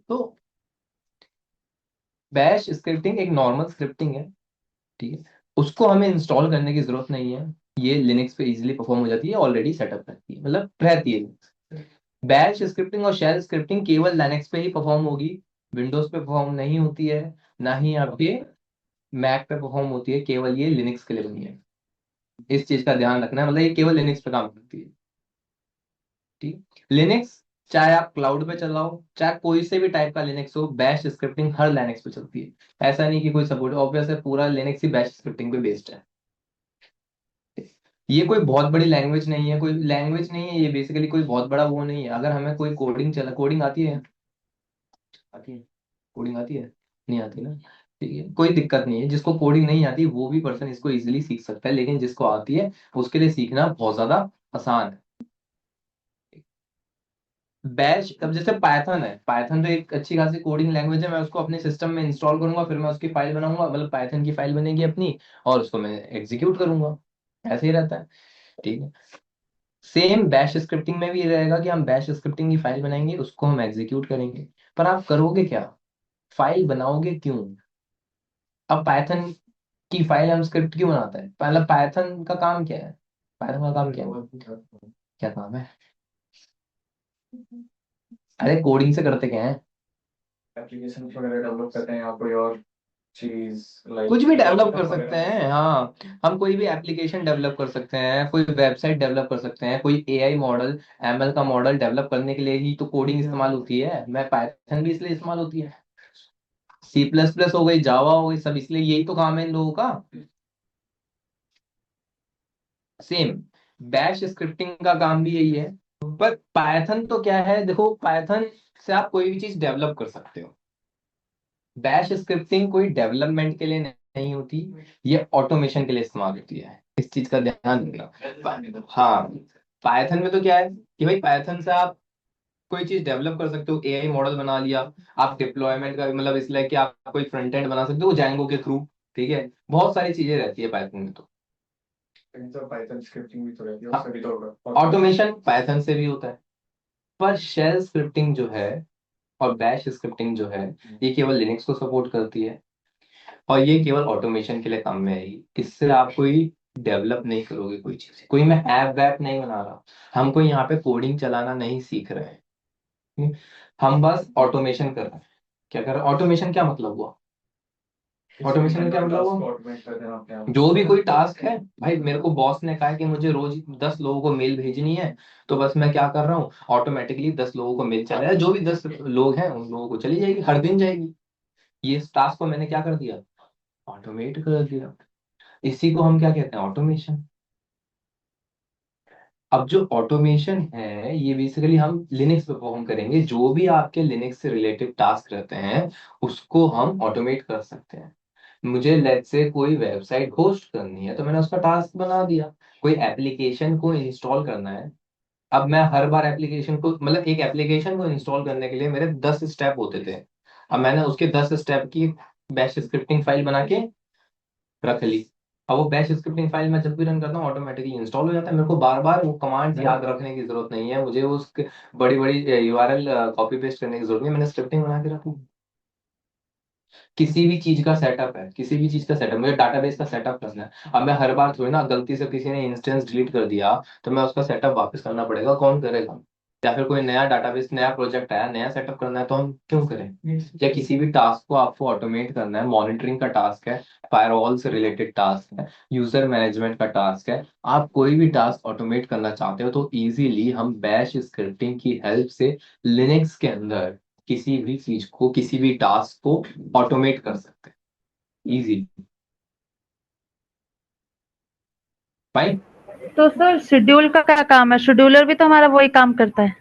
तो bash scripting एक normal scripting है, ठीक है। उसको हमें इंस्टॉल करने की जरूरत नहीं है। ये लिनक्स पे इजीली परफॉर्म हो जाती है, ऑलरेडी सेटअप रहती है, मतलब रहती है। बैश स्क्रिप्टिंग और शेल स्क्रिप्टिंग केवल लिनक्स पे ही परफॉर्म होगी, विंडोज पे परफॉर्म नहीं होती है, ना ही आपके मैक पे परफॉर्म होती है। केवल ये लिनक्स के लिए बनी है, इस चीज का ध्यान रखना है। मतलब ये केवल लिनक्स पे काम करती है, ठीक। लिनक्स चाहे आप क्लाउड पे चलाओ, चाहे कोई से भी टाइप का लिनक्स हो, बैश स्क्रिप्टिंग हर लिनक्स पे चलती है। ऐसा नहीं कि कोई सपोर्ट, ऑब्वियस है पूरा लिनक्स ही बैश स्क्रिप्टिंग पे बेस्ड है। ये कोई बहुत बड़ी लैंग्वेज नहीं है, कोई लैंग्वेज नहीं है, ये बेसिकली कोई बहुत बड़ा वो नहीं है। अगर हमें कोई कोडिंग आती है, आती है, कोडिंग आती है, नहीं आती ना, ठीक है, कोई दिक्कत नहीं है। जिसको कोडिंग नहीं आती वो भी पर्सन इसको इजीली सीख सकता है, लेकिन जिसको आती है उसके लिए सीखना बहुत ज्यादा आसान है। बैश, अब जैसे पाइथन है, पाइथन तो एक अच्छी खासी कोडिंग लैंग्वेज है। मैं उसको अपने सिस्टम में इंस्टॉल करूंगा, फिर मैं उसकी फाइल बनाऊंगा, मतलब पाइथन की फाइल बनेगी अपनी, और उसको मैं एग्जीक्यूट करूंगा। ऐसे ही रहता है, ठीक है। सेम बैश स्क्रिप्टिंग में भी ये रहेगा कि हम बैश स्क्रिप्टिंग की फाइल बनाएंगे, उसको हम एग्जीक्यूट करेंगे। पर आप करोगे क्या, फाइल बनाओगे क्यों? अब पाइथन की फाइल हम स्क्रिप्ट क्यों बनाते हैं? पहला पाइथन का काम क्या है? पाइथन का काम क्या है? क्या काम है? अरे कोडिंग से करते क्या है? एप्लीकेशन वगैरह डेवलप करते हैं या कोई और चीज कुछ लाइक भी डेवलप कर लैपटॉप सकते वगैरह। हैं, हाँ। हम कोई भी एप्लीकेशन डेवलप कर सकते हैं, कोई वेबसाइट डेवलप कर सकते हैं, कोई एआई मॉडल, एमएल का मॉडल डेवलप करने के लिए ही तो कोडिंग इस्तेमाल होती है। मैं पाइथन भी इसलिए इस्तेमाल होती है, सी प्लस प्लस हो गई, जावा हो गई, सब इसलिए, यही तो काम है इन लोगों का। सेम बैश स्क्रिप्टिंग का काम भी यही है। पर पाइथन तो क्या है, देखो, पाइथन से आप कोई भी चीज डेवलप कर सकते हो। बैश स्क्रिप्टिंग कोई डेवलपमेंट के लिए नहीं होती, ये ऑटोमेशन के लिए इस्तेमाल होती है। इस चीज का ध्यान रखना। हाँ, पाइथन में तो क्या है कि भाई पाइथन से आप कोई चीज डेवलप कर सकते हो, एआई मॉडल बना लिया। आप डिप्लॉयमेंट का मतलब इसलिए कि आप कोई फ्रंट एंड बना सकते हो जैंगो के थ्रू, ठीक है। बहुत सारी चीजें रहती है पाइथन में तो। तो पाइथन स्क्रिप्टिंग भी तो रहती है, हाँ, उससे भी तो ऑटोमेशन। ऑटोमेशन पाइथन से भी होता है। पर शेल स्क्रिप्टिंग जो है और बैश स्क्रिप्टिंग जो है, ये केवल लिनक्स को सपोर्ट करती है, और ये केवल ऑटोमेशन के लिए काम में आएगी। इससे आप कोई डेवलप नहीं करोगे कोई चीज, कोई मैं ऐप वैप नहीं बना रहा, हम कोई यहाँ पे कोडिंग चलाना नहीं सीख रहे हैं। हम बस ऑटोमेशन कर रहे हैं। क्या कर रहे हैं? ऑटोमेशन क्या मतलब हुआ? ऑटोमेशन का क्या मतलब टास्क को हुआ? ऑटोमेट कर देना अपने आप। जो भी कोई टास्क है, भाई मेरे को बॉस ने कहा है कि मुझे रोज 10 लोगों को मेल भेजनी है, तो बस मैं क्या कर रहा हूँ, ऑटोमेटिकली 10 लोगों को मेल चला जाए, जो भी 10 लोग हैं उन लोगों को चली जाएगी, हर दिन जाएगी। ये टास्क को मैंने क्या कर दिया, ऑटोमेट कर दिया। इसी को हम क्या कहते हैं, ऑटोमेशन। अब जो ऑटोमेशन है ये बेसिकली हम लिनक्स पे परफॉर्म करेंगे, जो भी आपके लिनक्स से रिलेटेड टास्क रहते हैं उसको हम ऑटोमेट कर सकते हैं। मुझे लेट्स से कोई वेबसाइट होस्ट करनी है, तो मैंने उसका टास्क बना दिया। कोई एप्लीकेशन को इंस्टॉल करना है, अब मैं हर बार एप्लीकेशन को, मतलब एक एप्लीकेशन को इंस्टॉल करने के लिए मेरे 10 स्टेप होते थे। अब मैंने उसके 10 स्टेप की बैश स्क्रिप्टिंग फाइल बना के रख ली। अब वो बैश स्क्रिप्टिंग फाइल मैं जब भी रन करता हूँ ऑटोमेटिकली इंस्टॉल हो जाता है। मेरे को बार बार वो कमांड याद रखने की जरूरत नहीं है, मुझे उस बड़ी बड़ी यूआरएल कॉपी पेस्ट करने की जरूरत नहीं है, मैंने स्क्रिप्टिंग बना के रखी। किसी भी चीज का सेटअप है, किसी भी चीज का सेटअप, मुझे डाटाबेस का सेटअप करना है। अब मैं हर बार थोड़ी ना, गलती से किसी ने इंस्टेंस डिलीट कर दिया तो मैं उसका सेटअप वापस करना पड़ेगा, कौन करेगा? या फिर कोई नया डाटाबेस, नया प्रोजेक्ट आया, नया सेटअप करना है, तो हम क्यों करें? या किसी भी टास्क को आपको ऑटोमेट करना है, मॉनिटरिंग का टास्क है, फायरवॉल से रिलेटेड टास्क है, यूजर मैनेजमेंट का टास्क है, आप कोई भी टास्क ऑटोमेट करना चाहते हो, तो इजीली हम बैश स्क्रिप्टिंग की हेल्प से लिनक्स के अंदर किसी भी चीज को, किसी भी टास्क को ऑटोमेट कर सकते हैं इजी। फाइन। तो सर शेड्यूल का क्या काम है? शेड्यूलर भी तो हमारा वही काम करता है।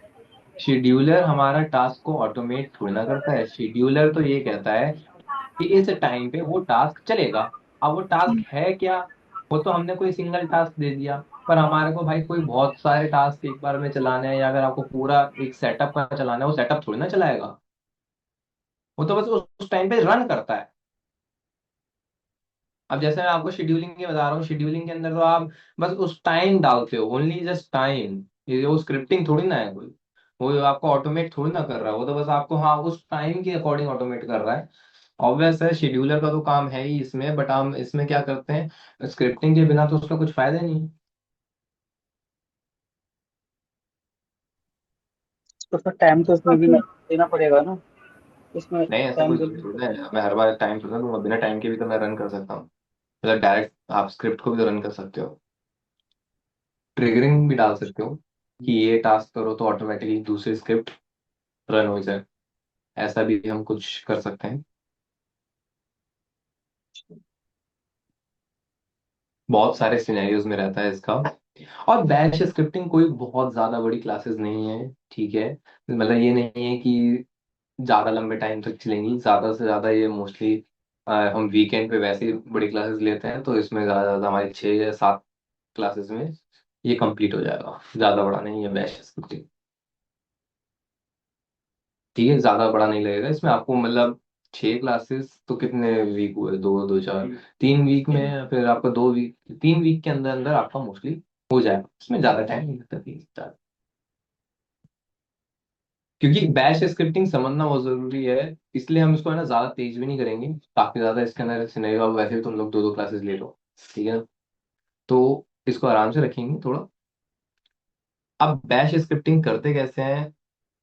शेड्यूलर हमारा टास्क को ऑटोमेट थोड़ी ना करता है, शेड्यूलर तो ये कहता है कि इस टाइम पे वो टास्क चलेगा। अब वो टास्क है क्या? वो तो हमने कोई सिंगल टास्क दे दिया, पर हमारे को भाई कोई बहुत सारे टास्क एक बार में चलाने हैं, या अगर आपको पूरा एक सेटअप का चलाना है, वो सेटअप थोड़ी ना चलाएगा। वो तो बस उस टाइम पे रन करता है। अब जैसे मैं आपको शेड्यूलिंग की बता रहा हूँ, शेड्यूलिंग के अंदर तो आप बस उस टाइम डालते हो, ओनली जस्ट टाइम। ये वो स्क्रिप्टिंग थोड़ी ना है कोई। वो आपको ऑटोमेट थोड़ी ना कर रहा है, वो तो बस आपको हाँ उस टाइम के अकॉर्डिंग ऑटोमेट कर रहा है। ऑब्वियस है शेड्यूलर का तो काम है ही इसमें, बट हम इसमें क्या करते हैं, स्क्रिप्टिंग के बिना तो उसका कुछ फायदा नहीं है। तो फिर टाइम तो उसमें भी ओके। देना पड़ेगा ना, उसमें नहीं ऐसा टाइम कुछ देना थोड़ा पड़ेगा। है, मैं हर बार टाइम थोड़ा दूंगा, बिना टाइम के भी तो मैं रन कर सकता हूँ। मतलब डायरेक्ट आप स्क्रिप्ट को भी तो रन कर सकते हो, ट्रिगरिंग भी डाल सकते हो कि ये टास्क करो तो ऑटोमेटिकली दूसरी स्क्रिप्ट रन हो जाए। ऐसा भी हम कुछ कर सकते हैं। बहुत सारे सिनेरियोज में रहता है इसका। और बैच स्क्रिप्टिंग कोई बहुत ज्यादा बड़ी क्लासेस नहीं है, ठीक है। मतलब ये नहीं है कि ज्यादा लंबे टाइम तक चलेंगी, ज्यादा से ज्यादा ये मोस्टली हम वीकेंड पे वैसे ही बड़ी क्लासेस लेते हैं, तो इसमें ज्यादा ज्यादा हमारे 6 या 7 क्लासेस में ये कंप्लीट हो जाएगा। ज्यादा बड़ा नहीं है बैच स्क्रिप्टिंग, ठीक है। ज्यादा बड़ा नहीं लगेगा इसमें आपको, मतलब 6 क्लासेस तो कितने वीक हुए, दो दो चार, 3 वीक में, या फिर आपका 2 वीक, 3 वीक के अंदर अंदर आपका मोस्टली हो जाएगा। इसमें ज्यादा टाइम नहीं लगता, 3 4। क्योंकि बैच स्क्रिप्टिंग समझना बहुत जरूरी है, इसलिए हम इसको है ना ज्यादा तेज भी नहीं करेंगे। काफी ज्यादा इसके अंदर सिनेरियो, अब वैसे भी तुम लोग 2 2 क्लासेस ले लो, ठीक है ना। तो इसको आराम से रखेंगे थोड़ा। अब बैच स्क्रिप्टिंग करते कैसे हैं,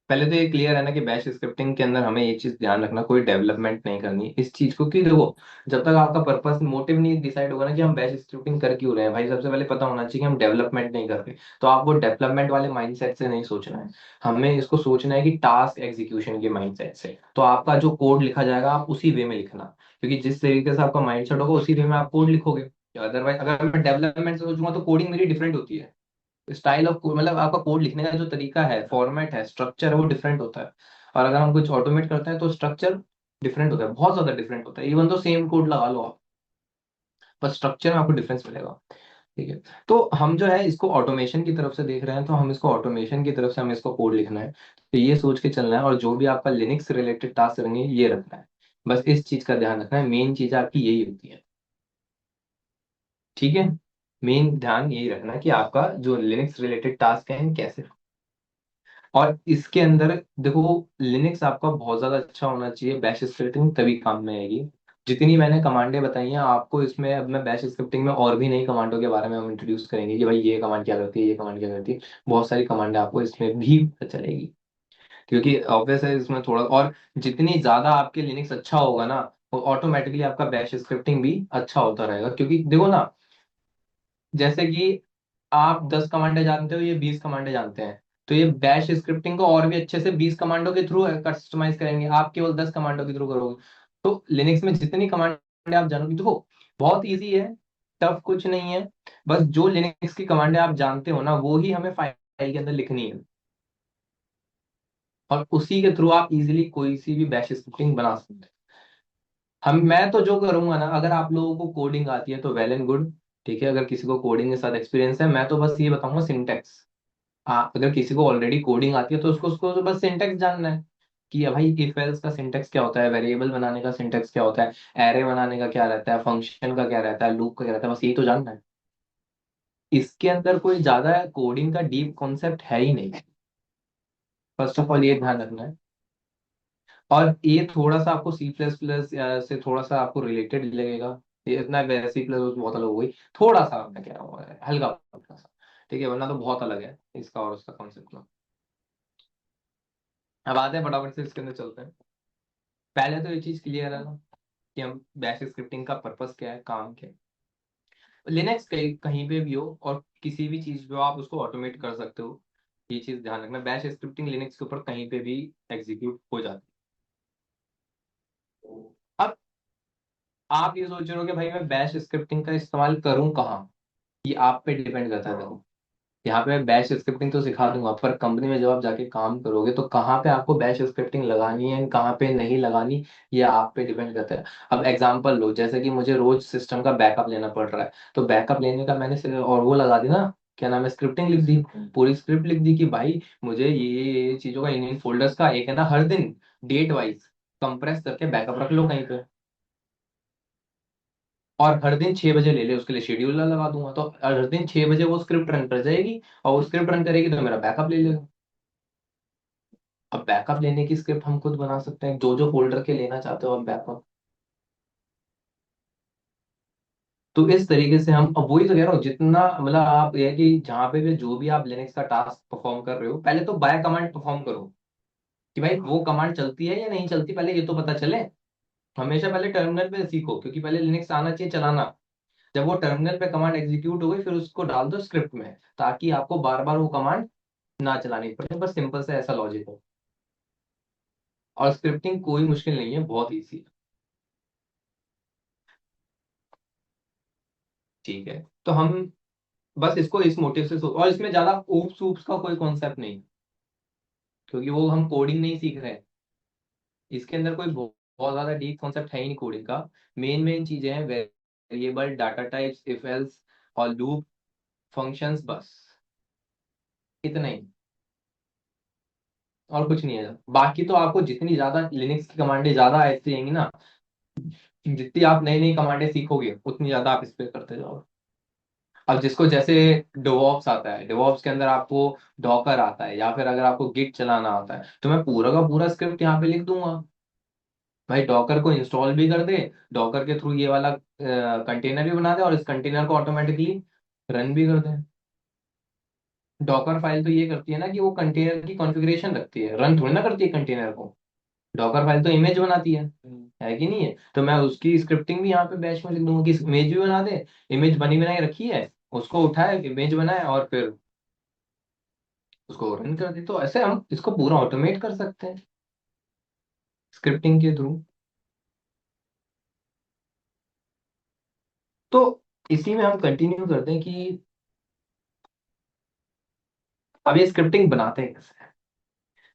पहले तो ये क्लियर है ना कि बैच स्क्रिप्टिंग के अंदर हमें ये चीज ध्यान रखना, कोई डेवलपमेंट नहीं करनी इस चीज को। कि देखो, जब तक आपका पर्पस मोटिव नहीं डिसाइड होगा ना कि हम बैच स्क्रिप्टिंग कर क्यों रहे हैं, भाई सबसे पहले पता होना चाहिए कि हम डेवलपमेंट नहीं कर रहे। तो आप वो डेवलपमेंट वाले माइंडसेट से नहीं सोचना है, हमें इसको सोचना है कि टास्क एग्जीक्यूशन के माइंडसेट से। तो आपका जो कोड लिखा जाएगा आप उसी वे में लिखना, क्योंकि जिस तरीके से आपका माइंडसेट होगा उसी वे में आप कोड लिखोगे। अदरवाइज अगर मैं डेवलपमेंट से सोचूंगा तो कोडिंग मेरी डिफरेंट होती है। स्टाइल ऑफ मतलब आपका कोड लिखने का जो तरीका है, फॉर्मेट है, स्ट्रक्चर है, वो डिफरेंट होता है। और अगर हम कुछ ऑटोमेट करते हैं तो स्ट्रक्चर डिफरेंट होता है, बहुत ज्यादा डिफरेंट होता है। इवन तो सेम कोड लगा लो आप, पर स्ट्रक्चर में आपको डिफरेंस मिलेगा, ठीक है। तो हम जो है इसको ऑटोमेशन की तरफ से देख रहे हैं, तो हम इसको ऑटोमेशन की तरफ से हमें इसको कोड लिखना है, तो ये सोच के चलना है। और जो भी आपका लिनक्स रिलेटेड टास्क रहेंगे ये रखना है, बस इस चीज का ध्यान रखना है। मेन चीज आपकी यही होती है, ठीक है। मेन ध्यान यही रखना है कि आपका जो लिनक्स रिलेटेड टास्क है कैसे। और इसके अंदर देखो, लिनक्स आपका बहुत ज्यादा अच्छा होना चाहिए, बैश स्क्रिप्टिंग तभी काम में आएगी। जितनी मैंने कमांडें बताई हैं आपको इसमें, अब मैं बैश स्क्रिप्टिंग में और भी नई कमांडों के बारे में हम इंट्रोड्यूस करेंगे कि भाई ये कमांड क्या करती है, ये कमांड क्या करती है। बहुत सारी कमांडें आपको इसमें भी पता चलेगी, क्योंकि ऑब्वियस है इसमें थोड़ा और, जितनी ज्यादा आपके लिनक्स अच्छा होगा ना, वो ऑटोमेटिकली आपका बैश स्क्रिप्टिंग भी अच्छा होता रहेगा। क्योंकि देखो ना, जैसे कि आप 10 कमांडे जानते हो, ये 20 कमांडे जानते हैं, तो ये बैश स्क्रिप्टिंग को और भी अच्छे से 20 कमांडों के थ्रू कस्टमाइज करेंगे, आप केवल 10 कमांडों के थ्रू करोगे। तो लिनक्स में जितनी कमांडे आप जानोगे, देखो बहुत इजी है, टफ कुछ नहीं है। बस जो लिनक्स की कमांडे आप जानते हो ना, वो ही हमें फाइल के अंदर लिखनी है, और उसी के थ्रू आप इजीली कोई सी भी बैश स्क्रिप्टिंग बना सकते हैं। मैं तो जो करूंगा ना, अगर आप लोगों को कोडिंग आती है तो वेल एंड गुड, ठीक है। अगर किसी को कोडिंग के साथ एक्सपीरियंस है, मैं तो बस ये बताऊंगा सिंटेक्स। हाँ, अगर किसी को ऑलरेडी कोडिंग आती है तो उसको उसको तो बस सिंटेक्स जानना है कि भाई इफ एल्स का सिंटेक्स क्या होता है, वेरिएबल बनाने का सिंटेक्स क्या होता है, एरे बनाने का क्या रहता है, फंक्शन का क्या रहता है, लूप का क्या रहता है, बस यही तो जानना है। इसके अंदर कोई ज्यादा कोडिंग का डीप कॉन्सेप्ट है ही नहीं। फर्स्ट ऑफ ऑल ये ध्यान रखना है। और ये थोड़ा सा आपको सी प्लस प्लस से थोड़ा सा आपको रिलेटेड लगेगा, ये इतना सी प्लस बहुत अलग हो गई, थोड़ा सा मैं कह रहा हूँ हल्का हल्का सा, ठीक है, वरना तो बहुत अलग है इसका और उसका कॉन्सेप्ट में। अब आते हैं फटाफट से इसके अंदर चलते हैं। पहले तो ये चीज क्लियर है ना कि हम बैश स्क्रिप्टिंग का पर्पस क्या है, काम क्या है। लिनक्स कहीं कहीं पे भी हो और किसी भी चीज पे हो, आप उसको ऑटोमेट कर सकते हो। ये चीज ध्यान रखना, बैश स्क्रिप्टिंग लिनक्स के ऊपर कहीं पे भी एग्जीक्यूट हो जाती है। अब आप ये सोच रहे हो कि भाई मैं बैश स्क्रिप्टिंग का इस्तेमाल करूं कहाँ, ये आप पे डिपेंड करता है। देखो, यहाँ पे मैं बैश स्क्रिप्टिंग तो सिखा दूंगा, पर कंपनी में जब आप जाके काम करोगे तो कहाँ पे आपको बैश स्क्रिप्टिंग लगानी है, कहाँ पे नहीं लगानी, ये आप पे डिपेंड करता है। अब एग्जांपल लो, जैसे कि मुझे रोज सिस्टम का बैकअप लेना पड़ रहा है, तो बैकअप लेने का मैंने और वो लगा दी ना, क्या नाम है, स्क्रिप्टिंग लिख दी, पूरी स्क्रिप्ट लिख दी कि भाई मुझे ये चीजों का इन फोल्डर्स का एक है ना हर दिन डेट वाइज कंप्रेस करके बैकअप रख लो कहीं पे, और हर दिन 6 बजे ले ले, उसके लिए शेड्यूलर लगा दूंगा, तो हर दिन 6 बजे वो स्क्रिप्ट रन कर जाएगी, और वो स्क्रिप्ट रन करेगी तो मेरा बैकअप ले लेगा। अब बैकअप लेने की स्क्रिप्ट हम खुद बना सकते हैं, जो जो फोल्डर के लेना चाहते हो आप बैकअप। तो इस तरीके से हम, अब वही तो कह रहा हूँ, जितना मतलब आप ये है कि जहाँ पे भी जो भी आप लिनक्स का टास्क परफॉर्म कर रहे हो, पहले तो बाय कमांड परफॉर्म करो कि भाई वो कमांड चलती है या नहीं चलती, पहले ये तो पता चले। हमेशा पहले टर्मिनल पे सीखो, क्योंकि पहले लिनक्स आना चाहिए चलाना। जब वो टर्मिनल पे कमांड एग्जीक्यूट हो गई, फिर उसको डाल दो स्क्रिप्ट में, ताकि आपको बार बार वो कमांड ना चलानी पड़े। बस सिंपल से ऐसा लॉजिक हो। और स्क्रिप्टिंग कोई मुश्किल नहीं है, बहुत ईजी है। ठीक है, तो हम बस इसको इस मोटिव से और इसमें ज्यादा ऊप्स ऊप्स का कोई कॉन्सेप्ट नहीं, क्योंकि वो हम कोडिंग नहीं सीख रहे हैं। इसके अंदर कोई बहुत ज्यादा डीप कॉन्सेप्ट है ही नहीं कोडिंग का। मेन मेन चीजें हैं, variable, data types, if else और लूप, फंक्शंस, बस इतना ही। और कुछ नहीं है। बाकी तो आपको जितनी ज्यादा लिनक्स की कमांडें ज्यादा ऐसी आएंगी ना, जितनी आप नई नई कमांडें सीखोगे उतनी ज्यादा आप इस पे करते जाओगे। अब जिसको जैसे डेवऑप्स आता है, डेवऑप्स के अंदर आपको डॉकर आता है, या फिर अगर आपको गिट चलाना आता है, तो मैं पूरा का पूरा स्क्रिप्ट यहाँ पे लिख दूंगा। भाई डॉकर को इंस्टॉल भी कर दे, डॉकर के थ्रू ये वाला कंटेनर भी बना दे, और इस कंटेनर को ऑटोमेटिकली रन भी कर दे। डॉकर फाइल तो ये करती है ना कि वो कंटेनर की कॉन्फ़िगरेशन रखती है, रन थोड़ी ना करती है कंटेनर को। डॉकर फाइल तो इमेज बनाती है कि नहीं है? तो मैं उसकी स्क्रिप्टिंग भी यहाँ पे बैच में लिख दूंगा कि इमेज भी बना दे। इमेज बनी बनाई रखी है, उसको उठाए, इमेज बनाए, और फिर उसको रन कर दे। तो ऐसे हम इसको पूरा ऑटोमेट कर सकते हैं स्क्रिप्टिंग के थ्रू। तो इसी में हम कंटिन्यू करते हैं कि अब ये स्क्रिप्टिंग बनाते हैं कैसे।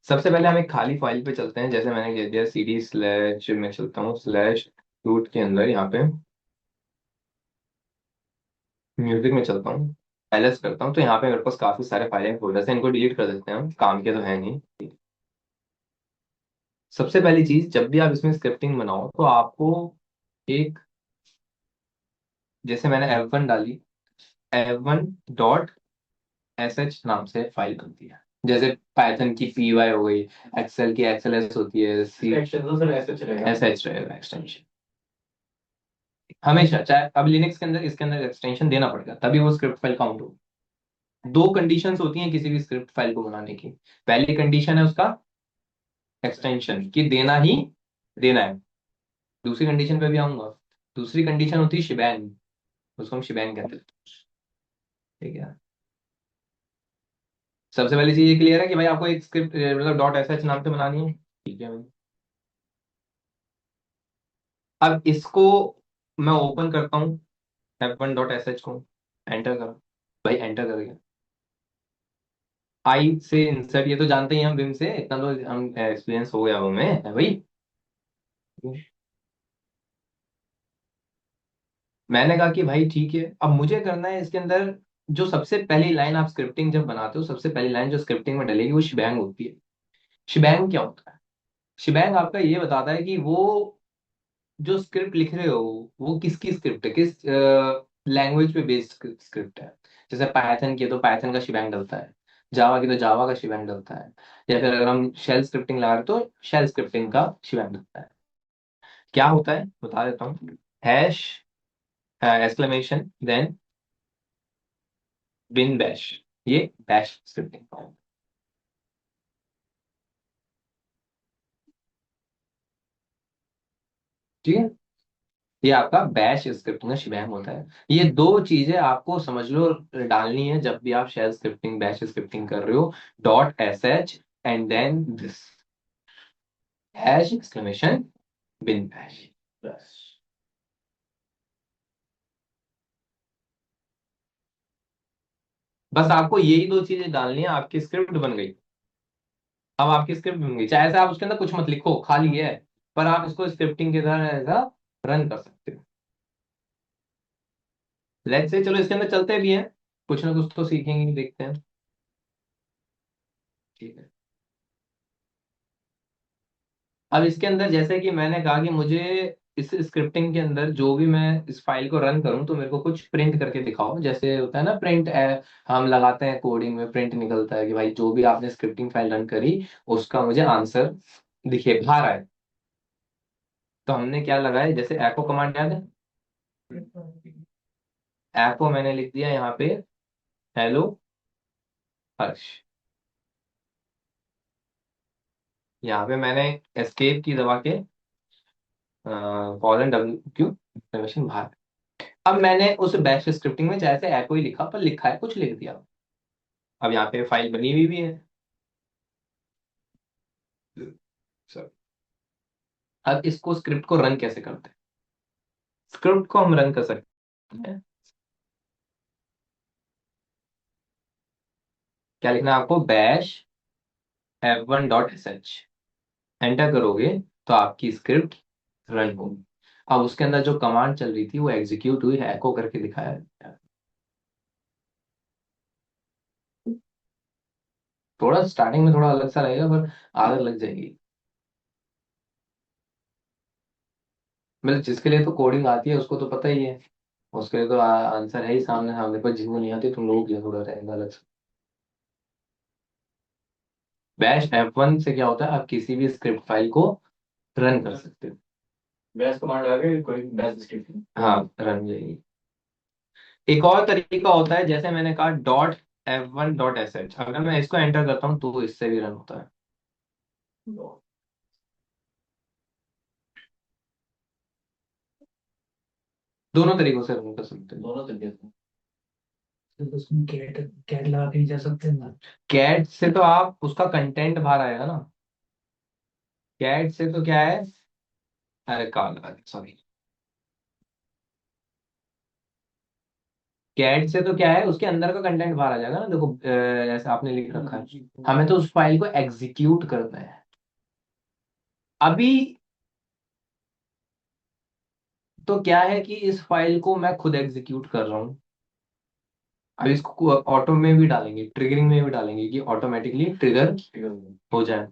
सबसे पहले हम एक खाली फाइल पे चलते हैं, जैसे मैंने कह दिया सीडी स्लैश में चलता हूँ, स्लैश रूट के अंदर यहाँ पे म्यूजिक में चलता हूँ, एलएस करता हूँ। तो यहाँ पे मेरे पास काफी सारे फाइलें फोल्डर्स हैं, इनको डिलीट कर देते हैं, हम काम के तो है नहीं। सबसे पहली चीज, जब भी आप इसमें स्क्रिप्टिंग बनाओ तो आपको एक, जैसे मैंने F1 डाली, F1 डॉट sh नाम से फाइल बनती है। जैसे पाइथन की py हो गई, एक्सेल की XLS होती है, सी sh रहेगा एक्सटेंशन हमेशा। चाहे अब लिनक्स के अंदर इसके अंदर एक्सटेंशन देना पड़ेगा, तभी वो स्क्रिप्ट फाइल काउंट हो। दो कंडीशंस होती हैं किसी भी स्क्रिप्ट फाइल को बनाने की। पहली कंडीशन है उसका एक्सटेंशन की देना ही देना है। दूसरी कंडीशन पे भी आऊंगा। दूसरी कंडीशन होती है शिबैंग, उसको हम शिबैंग कहते हैं। ठीक है। सबसे पहली चीज ये क्लियर है कि भाई आपको एक स्क्रिप्ट मतलब डॉट एस एच नाम से बनानी है। ठीक है भाई। अब इसको मैं ओपन करता हूँ, F1 डॉट sh को एंटर करो। भाई एंटर कर गया। आई से इंसर्ट, ये तो जानते ही हैं हम विम से, इतना तो हम एक्सपीरियंस हो गया हमें है भाई। मैंने कहा कि भाई ठीक है, अब मुझे करना है इसके अंदर, जो सबसे पहली लाइन आप स्क्रिप्टिंग जब बनाते हो, सबसे पहली लाइन जो स्क्रिप्टिंग में डलेगी वो शिबैंग होती है। शिबैंग क्या होता है? शिबैंग आपका ये बताता है कि वो जो स्क्रिप्ट लिख रहे हो वो किसकी स्क्रिप्ट है, किस लैंग्वेज पे बेस्ड स्क्रिप्ट है। जैसे पाइथन की है तो पाइथन का शिबैंग डलता है, जावा की तो जावा का शिबैंग डलता है, या फिर अगर हम शेल स्क्रिप्टिंग लगा रहे हैं तो शेल स्क्रिप्टिंग का शिबैंग डलता है। क्या होता है बता देता हूँ। Hash, exclamation, then bin bash, ये बैश स्क्रिप्टिंग का है। ठीक है। ये आपका बैश स्क्रिप्टिंग का शिबैंग होता है। ये दो चीजें आपको समझ लो डालनी है जब भी आप शेल स्क्रिप्टिंग बैश स्क्रिप्टिंग कर रहे हो। Dot S H and then this hash exclamation bin bash, बस। बस आपको यही दो चीजें डालनी है, आपकी स्क्रिप्ट बन गई। अब आपकी स्क्रिप्ट बन गई, चाहे से आप उसके अंदर कुछ मत लिखो, खाली है, पर आप इसको स्क्रिप्टिंग के तरह ऐसा रन कर सकते हो। लेट्स से चलो इसके अंदर चलते भी हैं, कुछ ना कुछ तो सीखेंगे, देखते हैं। ठीक है। अब इसके अंदर जैसे कि मैंने कहा कि मुझे इस स्क्रिप्टिंग के अंदर जो भी मैं इस फाइल को रन करूं तो मेरे को कुछ प्रिंट करके दिखाओ, जैसे होता है ना प्रिंट, हम लगाते हैं कोडिंग में, प्रिंट निकलता है कि भाई जो भी आपने स्क्रिप्टिंग फाइल रन करी उसका मुझे आंसर दिखे, बाहर आए। तो हमने क्या लगाया, जैसे एको कमांड याद है, एको मैंने लिख दिया यहाँ पे हेलो हर्ष। यहाँ पे मैंने एस्केप की दबा के $W बाहर। अब मैंने उस बैश स्क्रिप्टिंग में जैसे एको ही लिखा, पर लिखा है कुछ लिख दिया। अब यहाँ पे फाइल बनी हुई भी है। Sorry. अब इसको स्क्रिप्ट को रन कैसे करते हैं? स्क्रिप्ट को हम रन कर सकते हैं। क्या लिखना है आपको, बैश f1.sh एंटर करोगे तो आपकी स्क्रिप्ट रन होगी। अब उसके अंदर जो कमांड चल रही थी वो एग्जीक्यूट हुई है, एको करके दिखाया है। थोड़ा स्टार्टिंग में थोड़ा अलग सा रहेगा, पर आदत लग जाएगी। मतलब जिसके लिए तो कोडिंग आती है उसको तो पता ही है, उसके लिए तो आंसर है ही सामने। हाँ, मेरे को जिनको नहीं आती तुम लोगों के लिए थोड़ा रहेगा अलग से। बैश F1 से क्या होता है, आप किसी भी स्क्रिप्ट फाइल को रन कर सकते हो। बैश कमांड लगा के कोई बैश स्क्रिप्ट, हाँ, रन हो जाएगी। एक और तरीका होता है, जैसे मैंने कहा .f1.sh, अगर मैं इसको एंटर करता हूँ तो इससे भी रन होता है। दोनों तरीकों से रन कर सकते हैं, दोनों तरीके से। तो उसमें कैट कैट लगा के नहीं जा सकते ना? कैट से तो आप उसका कंटेंट बाहर आएगा ना। कैट से तो क्या है, अरे कॉल लगा, सॉरी। कैट से तो क्या है, उसके अंदर का कंटेंट बाहर आ जाएगा ना। देखो जैसे आपने लिख रखा है, हमें तो उस फाइल को एग्जीक्यूट करना है अभी। तो क्या है कि इस फाइल को मैं खुद एग्जीक्यूट कर रहा हूँ। अब इसको ऑटो में भी डालेंगे, ट्रिगरिंग में भी डालेंगे कि ऑटोमेटिकली ट्रिगर हो जाए।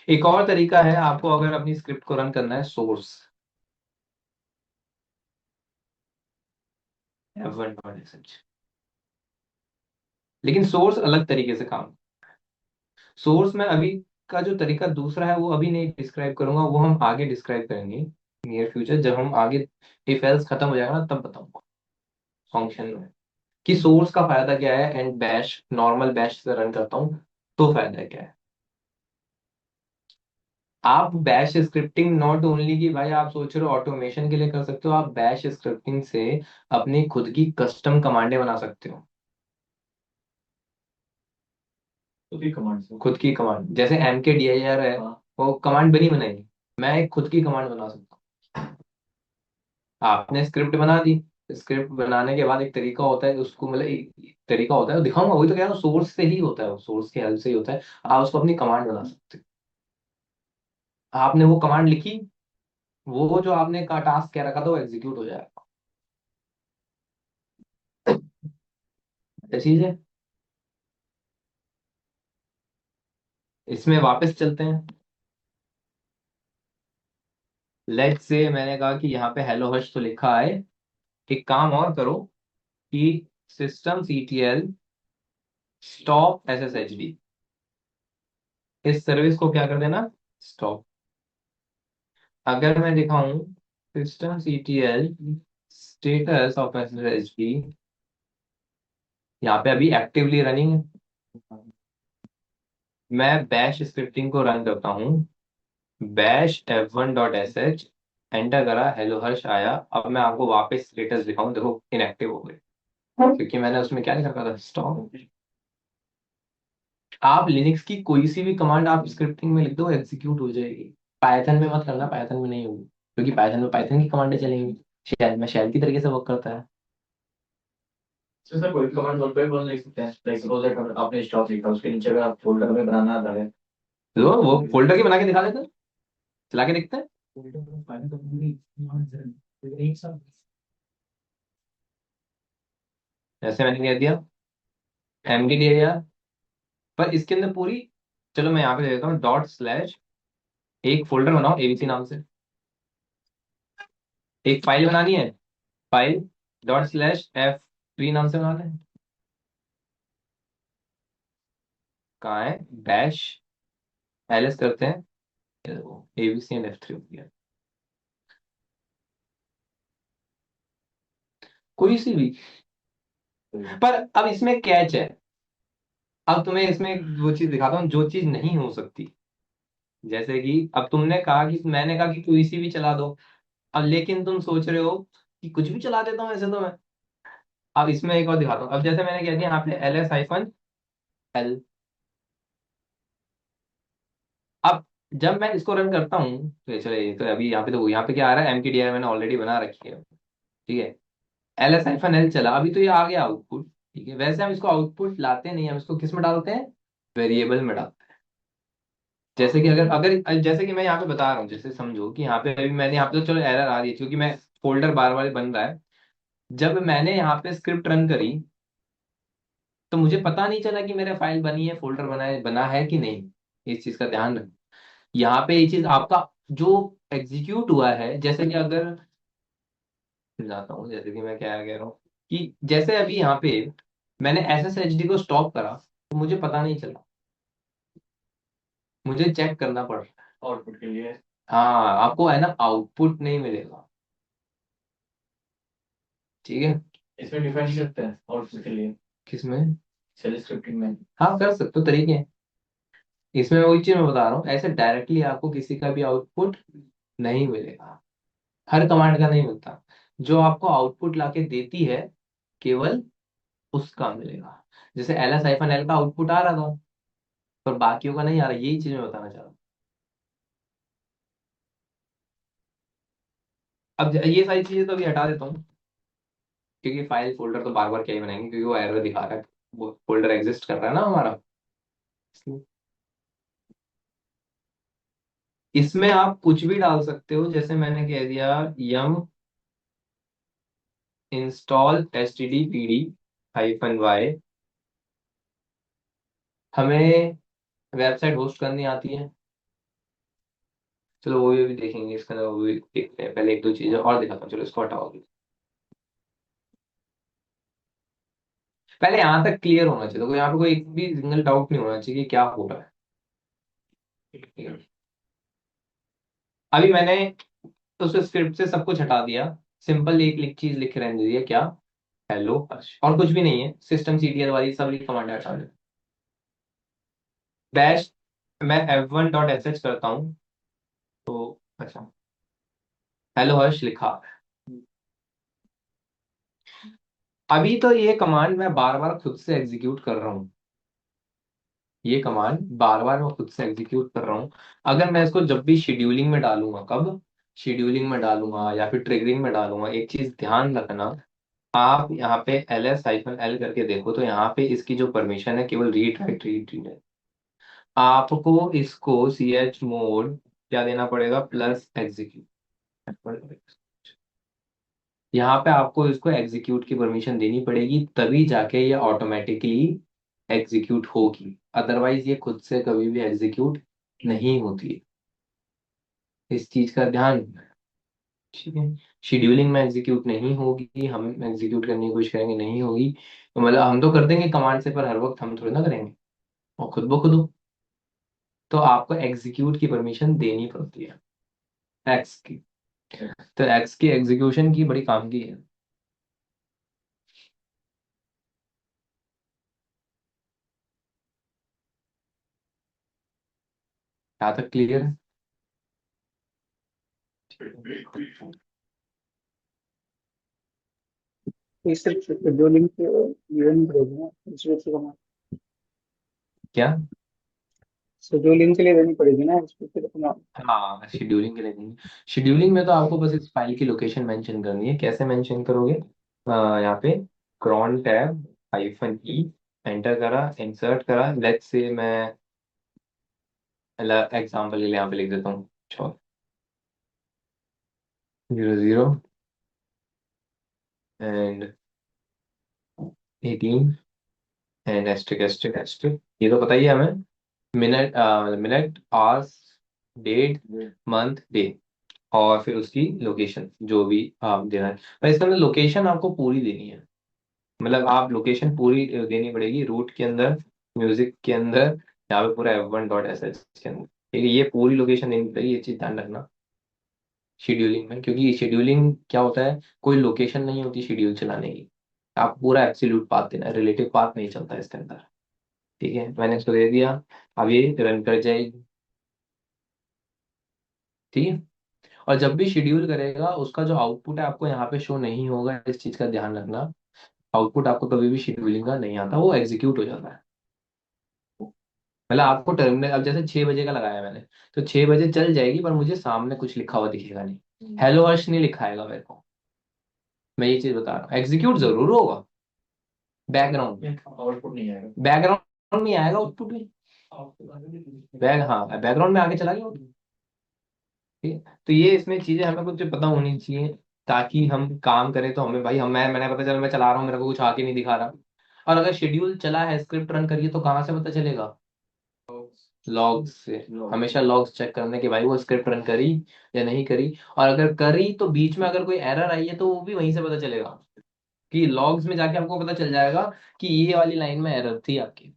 एक और तरीका है, आपको अगर अपनी स्क्रिप्ट को रन करना है, सोर्स f1.sh। लेकिन सोर्स अलग तरीके से काम, सोर्स में अभी का जो तरीका दूसरा है वो अभी नहीं डिस्क्राइब करूंगा, वो हम आगे डिस्क्राइब करेंगे नियर फ्यूचर, जब हम आगे इफ एल्स खत्म हो जाएगा ना तब बताऊंगा फंक्शन में कि सोर्स का फायदा क्या है एंड बैश, नॉर्मल बैश से रन करता हूँ तो फायदा क्या है। आप बैश स्क्रिप्टिंग नॉट ओनली कि भाई आप सोच रहे हो ऑटोमेशन के लिए कर सकते हो, आप बैश स्क्रिप्टिंग से अपनी खुद की कस्टम कमांडें बना सकते हो। खुद की कमांड से, खुद की कमांड, जैसे mkdir है, हाँ, वो कमांड बनी बनाई, मैं एक खुद की कमांड बना सकता हूँ। आपने स्क्रिप्ट बना दी, स्क्रिप्ट बनाने के बाद एक तरीका होता है उसको, मतलब एक तरीका होता है, दिखाऊंगा, वही तो कह रहा हूँ, सोर्स से ही होता है, सोर्स की हेल्प से ही होता है। आप उसको अपनी कमांड बना सकते हो। आपने वो कमांड लिखी, वो जो आपने का टास्क कह रखा था वो एग्जीक्यूट हो जाएगा। ये चीज है। इसमें वापस चलते हैं। लेट से मैंने कहा कि यहाँ पे हेलो हर्ष तो लिखा है, एक काम और करो कि सिस्टम सीटीएल स्टॉप SSHD, इस सर्विस को क्या कर देना, स्टॉप। अगर मैं दिखाऊं system CTL status of SSHD, यहाँ पे अभी एक्टिवली रनिंग है। मैं बैश स्क्रिप्टिंग को रन करता हूँ, बैश f1.sh एंटर करा, हेलो हर्ष आया। अब मैं आपको वापस स्टेटस दिखाऊं, देखो इनएक्टिव हो गए क्योंकि मैंने उसमें क्या लिखा था, स्टॉप। आप लिनक्स की कोई सी भी कमांड आप स्क्रिप्टिंग में लिख दो एग्जीक्यूट हो जाएगी। पाइथन में मत करना, पाइथन में नहीं होगी, क्योंकि पाइथन में पाइथन की कमांडें चलेंगी, शेल में शेल की तरीके से वर्क करता है। तो सर कोई कमांड बोल पे बोल लिख सकते हैं, लाइक सपोज दैट आपने स्टॉप लिखा, उसके नीचे अगर आप फोल्डर में बनाना आता है तो वो फोल्डर की बना के दिखा देते हैं, चला के देखते हैं। ऐसे मैंने कह दिया mkdir, पर इसके अंदर पूरी, चलो मैं यहाँ पे दे देता हूँ, डॉट स्लैश एक फोल्डर बनाओ एबीसी नाम से, एक फाइल बनानी है, file dot slash F tree नाम से बनाना है। कहाँ है, डैश एलएस करते हैं, एबीसी एंड F3 हो गया, कोई सी भी। पर अब इसमें कैच है, अब तुम्हें इसमें वो चीज दिखाता हूँ जो चीज नहीं हो सकती। जैसे कि अब तुमने कहा कि, मैंने कहा कि कोई सी भी चला दो, अब लेकिन तुम सोच रहे हो कि कुछ भी चला देता हूँ ऐसे तो मैं। अब इसमें एक और दिखाता हूँ, अब जैसे मैंने कह दिया यहाँ पे LS-L। अब जब मैं इसको रन करता हूँ तो चलो, ये तो अभी यहाँ पे क्या आ रहा है, MKDI मैंने ऑलरेडी बना रखी है, ठीक है। LS-L चला, अभी तो ये आ गया आउटपुट, ठीक है। वैसे हम इसको आउटपुट लाते नहीं, हम इसको किस में डालते हैं, वेरिएबल में डालते हैं। जैसे कि अगर अगर जैसे कि मैं यहाँ पे बता रहा हूँ, जैसे समझो कि यहाँ पे अभी मैंने, यहाँ पे तो चलो एरर आ रही है क्योंकि मैं फोल्डर बार बार बन रहा है। जब मैंने यहाँ पे स्क्रिप्ट रन करी तो मुझे पता नहीं चला कि मेरे फाइल बनी है, फोल्डर बना है कि नहीं। इस चीज का ध्यान रखना। यहाँ पे ये चीज आपका जो एग्जीक्यूट हुआ है, जैसे कि अगर समझाता हूँ, जैसे कि मैं क्या कह रहा हूँ कि जैसे अभी यहाँ पे मैंने SSHD को स्टॉप करा तो मुझे पता नहीं चला, मुझे चेक करना पड़ रहा है आउटपुट के लिए। हाँ, आपको है ना आउटपुट नहीं मिलेगा, ठीक है। इसमें डिफाइन कर सकते हैं आउटपुट के लिए, किसमें, शेल स्क्रिप्टिंग में। हाँ कर सकते हो, तरीके हैं। इसमें वही चीज मैं बता रहा हूँ, ऐसे डायरेक्टली आपको किसी का भी आउटपुट नहीं मिलेगा, हर कमांड का नहीं मिलता। जो आपको आउटपुट लाके देती है केवल उसका मिलेगा। जैसे LS-L का आउटपुट आ रहा था, पर बाकियों का नहीं आ रहा, यही चीज मैं बताना चाह रहा हूँ। अब ये सारी चीजें तो अभी हटा देता हूँ, क्योंकि फाइल फोल्डर तो बार बार क्या ही बनाएंगे, क्योंकि वो एरर दिखा रहा है, वो फोल्डर एग्जिस्ट कर रहा है ना हमारा। इसमें आप कुछ भी डाल सकते हो, जैसे मैंने कह दिया यम इंस्टॉल stdpd-y। हमें वेबसाइट होस्ट करनी आती है, चलो वो भी देखेंगे, इसका वो भी देखते हैं। पहले एक दो चीजें और दिखाता हूँ, चलो इसको हटाओ। पहले यहाँ तक क्लियर होना चाहिए, तो यहाँ पे कोई एक भी सिंगल डाउट नहीं होना चाहिए कि क्या हो रहा है, ठीक है। अभी मैंने उस स्क्रिप्ट से सब कुछ हटा दिया, सिंपल एक चीज लिख रहने दिया, क्या, हेलो हर्ष, और कुछ भी नहीं है। systemctl वाली सब कमांड हटा दो, डैश मैं f1.sh करता हूँ तो, अच्छा, हेलो हर्ष लिखा। अभी तो ये कमांड मैं बार बार खुद से एग्जीक्यूट कर रहा हूँ, ये कमांड बार बार मैं खुद से एग्जीक्यूट कर रहा हूँ। अगर मैं इसको जब भी शेड्यूलिंग में डालूंगा, कब, शेड्यूलिंग में डालूंगा या फिर ट्रिगरिंग में डालूंगा, एक चीज ध्यान रखना, आप यहाँ पे LS-L करके देखो तो यहाँ पे इसकी जो परमिशन है केवल रीड है। आपको इसको ch मोड क्या देना पड़ेगा, प्लस एग्जीक्यूट। यहाँ पे आपको इसको एग्जीक्यूट की परमिशन देनी पड़ेगी, तभी जाके ये ऑटोमेटिकली एग्जीक्यूट होगी, अदरवाइज ये खुद से कभी भी एग्जीक्यूट नहीं होती है। इस चीज का ध्यान रखना है, ठीक है। शेड्यूलिंग में एग्जीक्यूट नहीं होगी, हम एग्जीक्यूट करने की कोशिश करेंगे, नहीं होगी तो मतलब हम तो कर देंगे कमांड से, पर हर वक्त हम थोड़ी ना करेंगे, और खुद ब खुद हो। तो आपको एग्जीक्यूट की परमिशन देनी पड़ती है, एक्स की। तो एक्स की एग्जीक्यूशन की बड़ी काम की है। यहाँ तक क्लियर है। ये सिर्फ शेड्यूलिंग के लिए नहीं पड़ेगी ना, दूसरे से करना, क्या, शेड्यूलिंग के लिए देनी पड़ेगी ना उसको फिर अपना। हाँ शेड्यूलिंग के लिए नहीं, शेड्यूलिंग में तो आपको बस इस फाइल की लोकेशन मेंशन करनी है। कैसे मेंशन करोगे, यहाँ पे क्रॉन टैब -e एंटर करा, इंसर्ट करा, लेट्स से मैं एग्जाम्पल के लिए यहाँ पे लिख देता हूँ 00 and 18 and asterisk asterisk asterisk, ये तो बताइए हमें, minute, minute, hours, date, month, day. और फिर उसकी लोकेशन जो भी आप देना है, पर इसके अंदर लोकेशन आपको पूरी देनी है। मतलब आप लोकेशन पूरी देनी पड़ेगी, रूट के अंदर, म्यूजिक के अंदर, यहाँ पे पूरा f1.sh के अंदर। ठीक है, ये पूरी लोकेशन देनी पड़ेगी, ये चीज ध्यान रखना शेड्यूलिंग में, क्योंकि शेड्यूलिंग क्या होता है, कोई लोकेशन नहीं होती शेड्यूल चलाने की। आप पूरा एब्सोल्यूट पाथ देना, रिलेटिव पाथ नहीं चलता इसके अंदर। ठीक है, मैंने इसको दे दिया, अब ये रन कर जाएगी। ठीक है, और जब भी शेड्यूल करेगा उसका जो आउटपुट है आपको यहाँ पे शो नहीं होगा, इस चीज का ध्यान रखना। आउटपुट आपको कभी भी शेड्यूलिंग का नहीं आता, वो एग्जीक्यूट हो जाता है। मतलब आपको टर्मिनल, अब जैसे 6 बजे का लगाया मैंने, तो 6 बजे चल जाएगी, पर मुझे सामने कुछ लिखा हुआ दिखेगा नहीं, हेलो हर्ष नहीं लिखाएगा मेरे को। मैं ये चीज बता रहा हूँ, एग्जीक्यूट जरूर होगा बैकग्राउंड में, आउटपुट नहीं आएगा, बैकग्राउंड में आएगा आउटपुट में। हाँ, बैकग्राउंड में आगे चला गया। ठीक है, तो ये इसमें चीजें हमें कुछ पता होनी चाहिए, ताकि हम काम करें तो हमें भाई, हम मैंने पता चला मैं चला रहा हूँ, मेरे को कुछ आके नहीं दिखा रहा। और अगर शेड्यूल चला है, स्क्रिप्ट रन करिए, तो कहाँ से पता चलेगा? लॉग्स से। हमेशा लॉग्स चेक करने के भाई वो स्क्रिप्ट रन करी या नहीं करी। और अगर करी तो बीच में अगर कोई एरर आई है तो वो भी वहीं से पता चलेगा, कि लॉग्स में जाके आपको पता चल जाएगा कि ये वाली लाइन में एरर थी आपकी।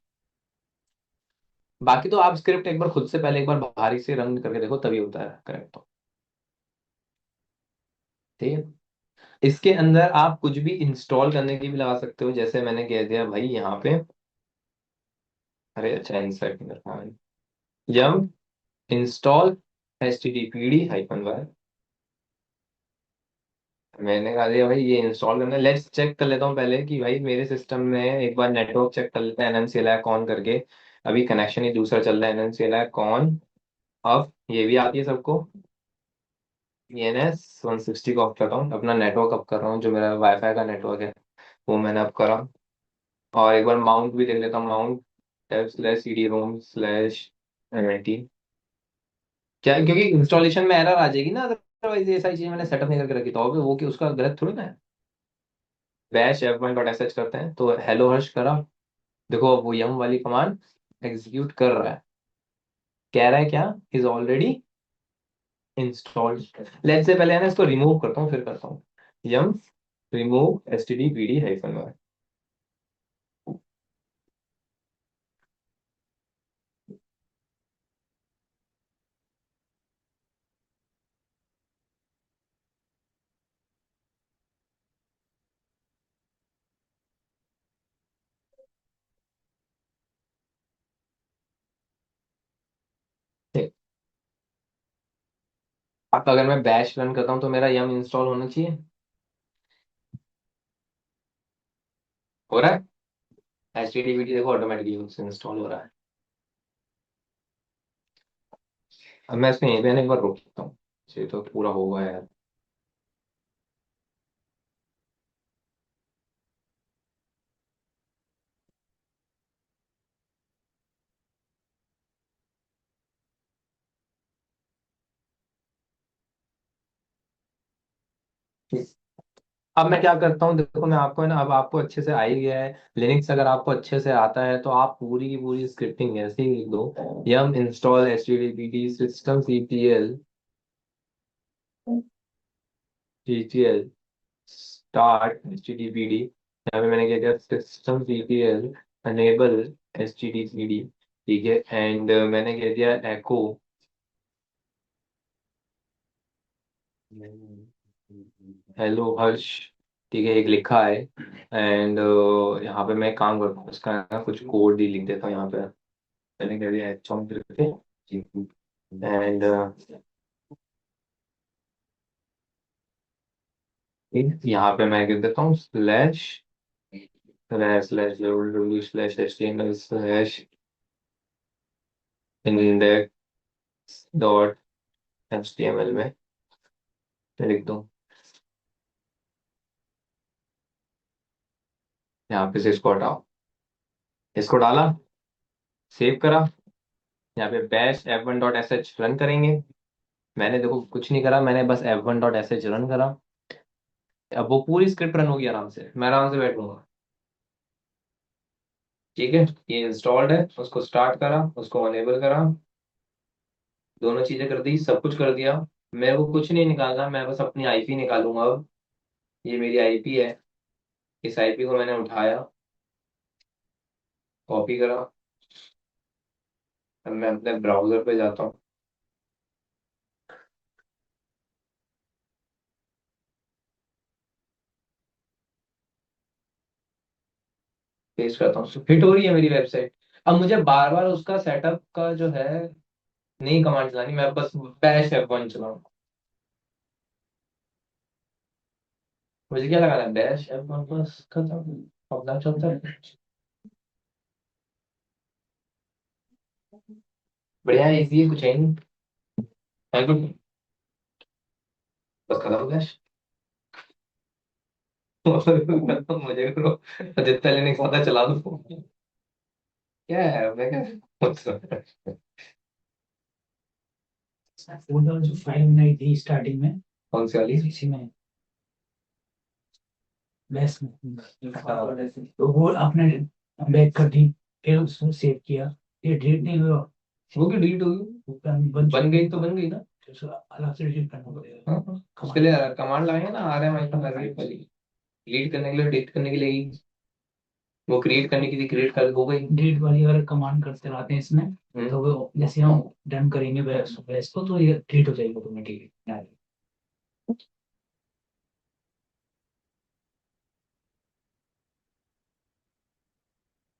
बाकी तो आप स्क्रिप्ट एक बार खुद से पहले एक बार बाहरी से रन करके देखो, तभी होता है करेक्ट तो। ठीक है, इसके अंदर आप कुछ भी इंस्टॉल करने की भी लगा सकते हो, जैसे मैंने कह दिया भाई यहाँ पे, अरे अच्छा इंसर्ट में रखा है, यम इंस्टॉल httpd-y। मैंने कहा दिया भाई ये इंस्टॉल करना है, लेट्स चेक कर लेता हूँ पहले कि भाई मेरे सिस्टम में एक बार नेटवर्क चेक कर लेते हैं, एनएनसीएल कॉन करके। अभी कनेक्शन ही दूसरा चल रहा है, एनएनसीएल कॉन ऑफ, ये भी आती है सबको। ENS 160 को ऑफ करता हूँ, अपना नेटवर्क अप कर रहा हूँ, जो मेरा वाईफाई का नेटवर्क है वो मैंने अप करा। और एक बार माउंट भी देख लेता हूँ, माउंट /cd-rom/MIT। क्या, क्योंकि इंस्टॉलेशन में एरर आ जाएगी ना, अदरवाइज ये सारी चीजें मैंने सेटअप नहीं करके रखी, तो वो कि उसका गलत थोड़ी ना है। बैश f1.sh करते हैं, तो हेलो हर्ष करा, देखो अब वो यम वाली कमांड एग्जीक्यूट कर रहा है, कह रहा है क्या, is already installed. Let's say पहले है ना इसको रिमूव करता हूँ, फिर करता हूँ यम रिमूव std-pd-y। अब अगर मैं बैश रन करता हूँ तो मेरा यम इंस्टॉल होना चाहिए, हो रहा है। std-pd देखो ऑटोमेटिकली इंस्टॉल हो रहा है। अब मैं इसको यहीं पे एक बार रोक सकता हूँ, ये तो पूरा होगा यार। अब मैं क्या करता हूँ, देखो मैं आपको है ना, अब आपको अच्छे से आ ही गया है लिनक्स, अगर आपको अच्छे से आता है तो आप पूरी की पूरी स्क्रिप्टिंग ऐसे ही लिख दो, yum install httpd system ctl gtl start httpd। यहाँ पे मैंने क्या किया, सिस्टम ctl अनेबल httpd। ठीक है, एंड मैंने कह दिया एको हेलो हर्ष। ठीक है, एक लिखा है, एंड यहाँ पे मैं एक काम करता हूँ, इसका ना कुछ कोड ही लिख देता हूँ यहाँ पे। मैंने कह दिया एचॉन करके, एंड यहाँ पे मैं लिख देता हूँ slash slash slash slash HTML slash index dot HTML में लिख दूँ, यहाँ पे से इसको हटाओ, इसको डाला, सेव करा, यहाँ पे बैश f1.sh रन करेंगे। मैंने देखो कुछ नहीं करा, मैंने बस f1.sh रन करा, अब वो पूरी स्क्रिप्ट रन होगी आराम से, मैं आराम से बैठूंगा। ठीक है, ये इंस्टॉल्ड है, उसको स्टार्ट करा, उसको अनेबल करा, दोनों चीजें कर दी, सब कुछ कर दिया। मेरे को कुछ नहीं निकालना, मैं बस अपनी आईपी निकालूंगा अब। ये मेरी आईपी है। इस आईपी को मैंने उठाया, कॉपी करा। अब मैं अपने ब्राउजर पे जाता हूँ, पेस्ट करता हूँ, फिट हो रही है मेरी वेबसाइट। अब मुझे बार बार उसका सेटअप का जो है नई कमांड चलानी, मैं बस बैश F1 चलाऊंगा। मुझे क्या लगाना है, बैश F1 बस खत्म, अपना चलता है। बढ़िया इजी है, कुछ है नहीं। है कुछ, बस खत्म बैश। मुझे करो, जितना लेने का पता चला दो। क्या है, मैं क्या वो जो फाइल बनाई थी स्टार्टिंग में, कौन सी वाली? इसी में बेस में, हाँ, तो वो आपने बैक कर दी, फिर उसको सेव किया, ये डिलीट नहीं हुआ, वो क्यों डिलीट होगी? वो plan बन गई तो बन गई ना। फिर उसको अलग से डिलीट करना पड़ेगा। हाँ हाँ, उसके लिए कमांड लगाएंगे ना, आर एम आई का वाली। डिलीट करने के लिए, डिलीट करने के लिए वो क्रिएट करने की थी, क्रिएट कर हो गई। डिलीट वाली अगर कमांड करते रहते हैं इसमें, तो वो जैसे हम डन करेंगे बेस को, तो ये डिलीट हो जाएगी ऑटोमेटिकली।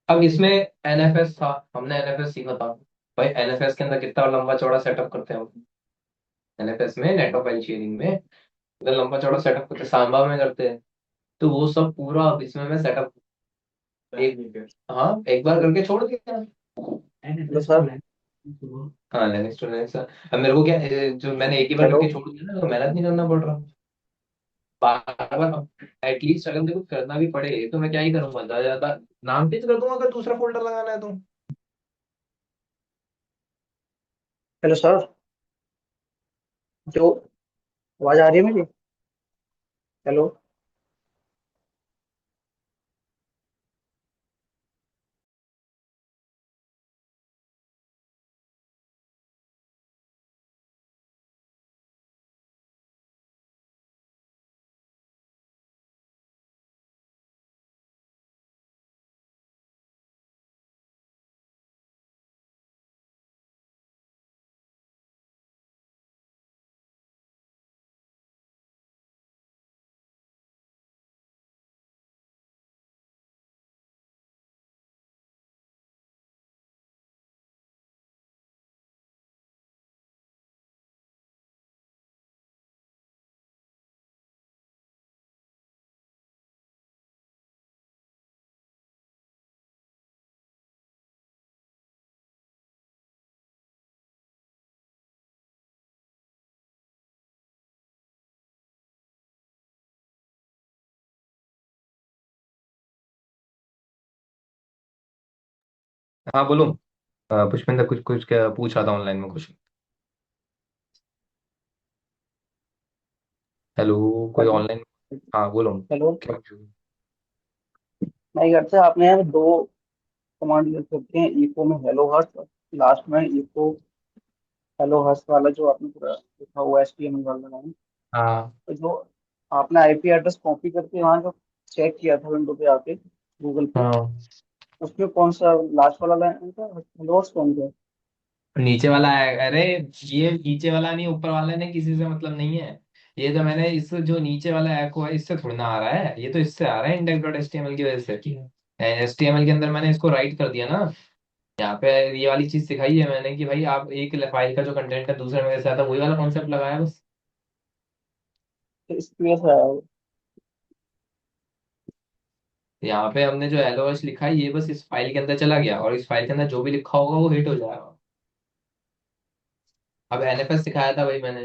अब इसमें एनएफएस था, हमने एनएफएस सीखा था। भाई एनएफएस के अंदर कितना लंबा चौड़ा सेटअप करते हैं हम? एनएफएस में, नेट ऑफ फाइल शेयरिंग में, इतना लंबा चौड़ा सेटअप करते हैं, सांबा में करते हैं। तो वो सब पूरा अब इसमें मैं सेटअप एक, हाँ एक बार करके छोड़ दिया। Hello sir. हाँ लिनक्स टू लिनक्स। अब मेरे को क्या जो मैंने एक ही बार हेलो। करके छोड़ दिया ना, तो मेहनत नहीं करना पड़ रहा बार बार। एटलीस्ट अगर मुझे कुछ करना भी पड़े तो मैं क्या ही करूंगा, ज्यादा से ज्यादा नाम चेंज कर दूंगा, अगर दूसरा फोल्डर लगाना है तो। हेलो सर, जो आवाज आ रही है मेरी? हेलो। हाँ बोलो। पुष्पेंद्र कुछ कुछ क्या पूछ रहा था ऑनलाइन में कुछ। हेलो, कोई हेलो। ऑनलाइन। हाँ बोलो। हेलो। क्या पूछोगे? मैं घर से आपने यहाँ दो कमांड यूज करते हैं, इको में हेलो हर्ट, लास्ट में इको हेलो हर्ट वाला जो आपने पूरा लिखा हुआ है एचटीएमएल वाला है। हाँ तो जो आपने आईपी एड्रेस कॉपी करके वहाँ जो चेक किया था विंडो पे आके गूगल पे, हाँ, उसमें कौन सा लास्ट वाला लाइन था, हेलो हर्ट कौन सा? नीचे वाला है, अरे ये नीचे वाला नहीं, ऊपर वाले ने किसी से मतलब नहीं है। ये तो मैंने इस जो नीचे वाला एको है इससे थोड़ी ना आ रहा है, ये तो इससे आ रहा है इंडेक्स डॉट एचटीएमएल की वजह से। एचटीएमएल के अंदर मैंने इसको राइट कर दिया ना। यहाँ पे ये वाली चीज सिखाई है मैंने कि भाई आप एक फाइल का जो कंटेंट है दूसरे में कैसे आता है, वही वाला कॉन्सेप्ट लगाया बस। इसमें से आया वो। यहाँ पे हमने जो एलओएस लिखा है ये बस इस फाइल के अंदर चला गया, और इस फाइल के अंदर जो भी लिखा होगा वो हिट हो जाएगा। अब एनएफएस सिखाया था भाई मैंने,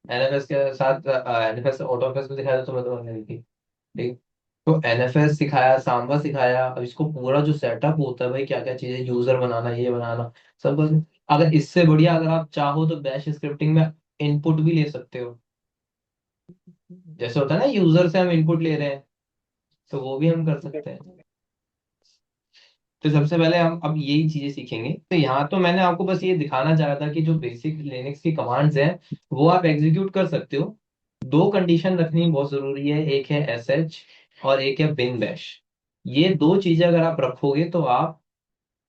एनएफएस के साथ एनएफएस ऑटोफएस भी सिखाया था तुम्हें तो मैंने लिखी। ठीक। तो एनएफएस सिखाया, सांबा सिखाया, अब इसको पूरा जो सेटअप होता है भाई, क्या क्या चीजें, यूजर बनाना, ये बनाना, सब कुछ। अगर इससे बढ़िया अगर आप चाहो तो बैश स्क्रिप्टिंग में इनपुट भी ले सकते हो। जैसे होता है ना, यूजर से हम इनपुट ले रहे हैं, तो वो भी हम कर सकते हैं। तो सबसे पहले हम अब यही चीजें सीखेंगे। तो यहाँ तो मैंने आपको बस ये दिखाना चाहा था कि जो बेसिक लिनक्स की कमांड्स हैं वो आप एग्जीक्यूट कर सकते हो। दो कंडीशन रखनी बहुत जरूरी है, एक है sh और एक है bin bash। ये दो चीजें अगर आप रखोगे तो आप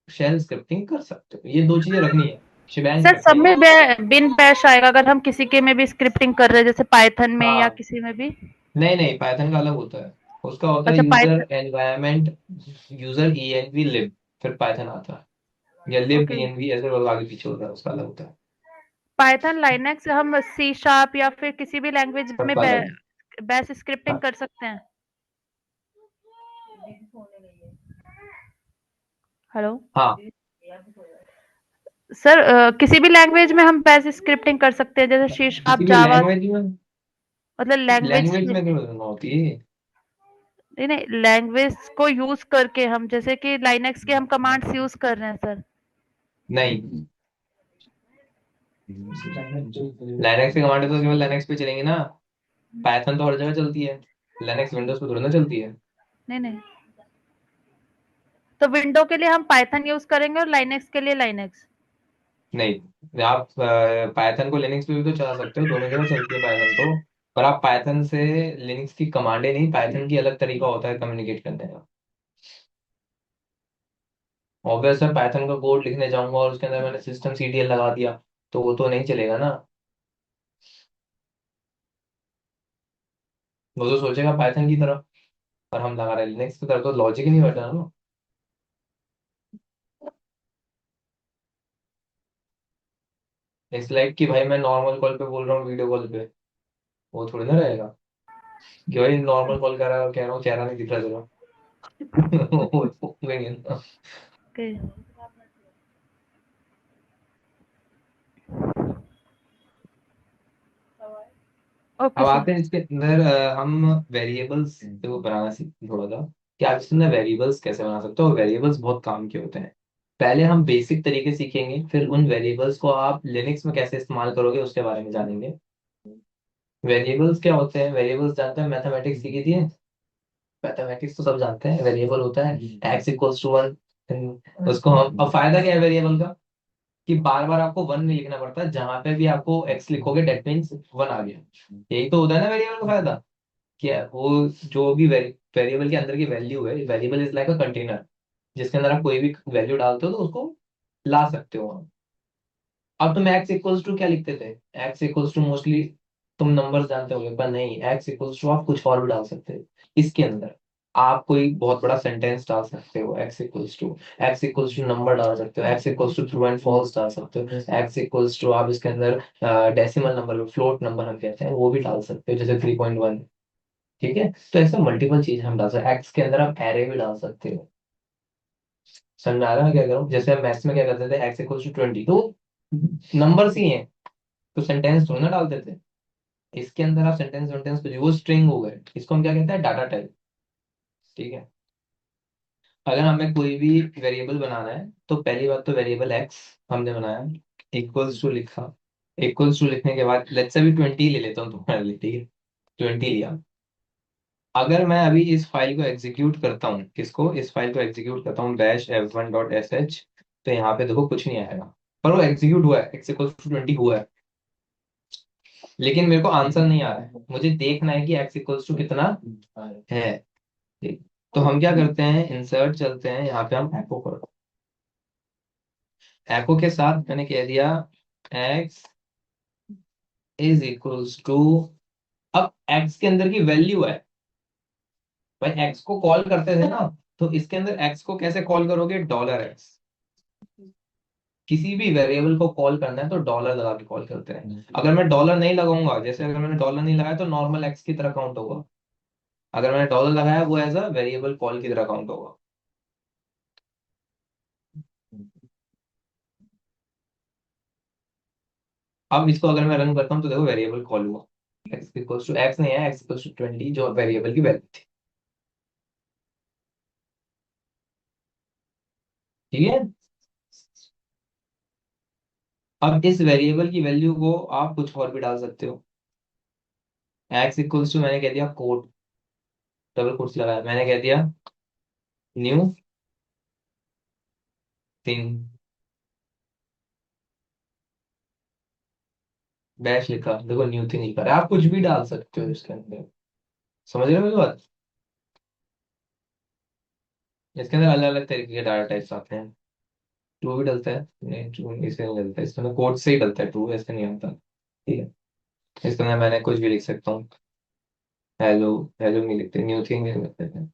शेल स्क्रिप्टिंग कर सकते हो। ये दो चीजें रखनी है, शिबैंग सर सब रखनी है। में बिन बैश आएगा अगर हम किसी के में भी स्क्रिप्टिंग कर रहे हैं, जैसे पाइथन में या हाँ, किसी में भी? नहीं नहीं, पाइथन का अलग होता है। उसका होता है अच्छा user Python. Environment, user env lib, फिर पाइथन आता है, या lib ओके। env ऐसे वो आगे पीछे होता है, उसका अलग होता है। पाइथन लाइनेक्स हम सी शार्प या फिर किसी भी लैंग्वेज में सबका अलग। बैश स्क्रिप्टिंग हाँ। कर सकते हैं। हेलो हाँ, सर, किसी भी लैंग्वेज में हम बैश स्क्रिप्टिंग कर सकते हैं, जैसे सी शार्प किसी भी जावा, लैंग्वेज में, मतलब लैंग्वेज लैंग्वेज में क्यों करना होती है? नहीं नहीं, लैंग्वेज को यूज करके हम, जैसे कि लाइनेक्स के हम कमांड्स यूज कर रहे हैं सर। नहीं, लाइनेक्स की कमांड तो केवल लाइनेक्स पे चलेंगी ना। पाइथन तो हर जगह चलती है, लाइनेक्स विंडोज पे थोड़ी ना चलती है। नहीं नहीं, तो विंडो के लिए हम पाइथन यूज करेंगे और लाइनेक्स के लिए लाइनेक्स। नहीं, आप पाइथन को लिनक्स पे भी तो चला सकते हो, दोनों जगह चलती है पाइथन तो। पर आप पाइथन से लिनक्स की कमांडे नहीं, पाइथन की अलग तरीका होता है कम्युनिकेट करने का। ऑब्वियस है, पाइथन का कोड लिखने जाऊंगा और उसके अंदर मैंने सिस्टम सीटीएल लगा दिया तो वो तो नहीं चलेगा ना। वो तो सोचेगा पाइथन की तरह, पर हम लगा रहे हैं लिनक्स की तरह, तो लॉजिक ही नहीं बैठा ना। इट्स लाइक कि भाई मैं नॉर्मल कॉल पे बोल रहा हूँ वीडियो कॉल पे, वो थोड़ी ना रहेगा कि भाई नॉर्मल कॉल कर रहा है, कह रहा हूँ चेहरा नहीं दिख रहा जरा। वो नहीं है ना। ओके। ओके अब सर। आते हैं इसके अंदर, हम वेरिएबल्स को बनाना सीखते हैं थोड़ा सा, कि आप इसके अंदर वेरिएबल्स कैसे बना सकते हो। वेरिएबल्स बहुत काम के होते हैं। पहले हम बेसिक तरीके सीखेंगे, फिर उन वेरिएबल्स को आप लिनक्स में कैसे इस्तेमाल करोगे उसके बारे में जानेंगे। वेरिएबल्स क्या होते हैं? वेरिएबल्स जानते हैं, मैथमेटिक्स सीखी थी। मैथमेटिक्स तो सब जानते हैं, वेरिएबल होता है एक्स इक्वल्स टू वन। उसको हम, अब फायदा क्या है वेरिएबल का, कि बार बार आपको वन नहीं लिखना पड़ता, जहां पे भी आपको एक्स लिखोगे डेट मीन्स वन आ गया। यही तो होता है ना वेरिएबल का फायदा। क्या वो, जो भी वेरिएबल के अंदर की वैल्यू है, variable is like a container जिसके अंदर आप कोई भी वैल्यू डालते हो तो उसको ला सकते हो। अब तुम एक्स इक्वल्स टू क्या लिखते थे? एक्स इक्वल्स टू मोस्टली तुम नंबर्स जानते होगे, पर नहीं, एक्स इक्वल्स टू आप कुछ और भी डाल सकते हो इसके अंदर। आप कोई बहुत बड़ा सेंटेंस डाल सकते हो X equals to, X equals to number डाल सकते हो, X equals to true and false डाल सकते हो, एक्स इक्वल्स टू आप इसके अंदर डेसिमल नंबर, फ्लोट नंबर हम कहते हैं, वो भी डाल सकते हो, जैसे 3.1। ठीक है, तो ऐसे मल्टीपल चीज हम डाल सकते हैं। एक्स के अंदर आप एरे भी डाल सकते हो। समझ में आ रहा है मैं क्या करूँ? जैसे हम मैथ्स में क्या करते थे, एक्स इक्वल्स टू 20, तो नंबर्स ही हैं, तो सेंटेंस थोड़ी ना डालते थे। इसके अंदर आप सेंटेंस वेंटेंस कुछ, वो स्ट्रिंग हो गए, इसको हम क्या कहते हैं, डाटा टाइप। ठीक है, अगर हमें कोई भी वेरिएबल बनाना है तो पहली बात तो वेरिएबल एक्स हमने बनाया, इक्वल्स टू लिखा। इक्वल्स टू लिखने के बाद लेट्स से भी 20 ले लेता हूँ तुम्हारे लिए, ठीक है, 20 लिया। अगर मैं अभी इस फाइल को एग्जीक्यूट करता हूँ, किसको, इस फाइल को एग्जीक्यूट करता हूँ -f1.sh, तो यहाँ पे देखो कुछ नहीं आएगा, पर वो एग्जीक्यूट हुआ है, x इक्वल्स टू 20 हुआ है। लेकिन मेरे को आंसर नहीं आ रहा है, मुझे देखना है कि x इक्वल्स टू कितना है। ठीक। तो हम क्या करते हैं, इंसर्ट चलते हैं, यहाँ पे हम एको करो। एको के साथ मैंने कह दिया x इज इक्वल्स टू, अब x के अंदर की वैल्यू है, भाई x को कॉल करते थे ना, तो इसके अंदर x को कैसे कॉल करोगे, $x। किसी भी वेरिएबल को कॉल करना है तो डॉलर लगा के कॉल करते हैं। अगर मैं डॉलर नहीं लगाऊंगा, जैसे अगर मैंने डॉलर नहीं लगाया तो नॉर्मल एक्स की तरह काउंट होगा। अगर मैंने डॉलर लगाया वो एज अ वेरिएबल कॉल की तरह काउंट होगा। अब इसको अगर मैं रन करता हूँ तो देखो वेरिएबल कॉल हुआ, एक्स इक्वल्स टू, एक्स नहीं है, एक्स इक्वल्स टू 20 जो वेरिएबल की वैल्यू थी। ठीक है, अब इस वेरिएबल की वैल्यू को आप कुछ और भी डाल सकते हो। एक्स इक्वल्स टू मैंने कह दिया कोट, डबल कोट्स लगाया, मैंने कह दिया न्यू थिंग, डैश लिखा, देखो न्यू थिंग लिखा है, आप कुछ भी डाल सकते हो इसके अंदर। समझ रहे हो मेरी बात? इसके अंदर अलग अलग तरीके के डाटा टाइप्स आते हैं। ट्रू भी डलता है, नहीं ट्रू इसे नहीं डलता, इसके अंदर कोड से ही डलता है, ट्रू ऐसे नहीं आता। ठीक है, इसके अंदर मैंने कुछ भी लिख सकता हूँ। हेलो, हेलो नहीं लिखते, न्यू थिंग नहीं लिखते हैं।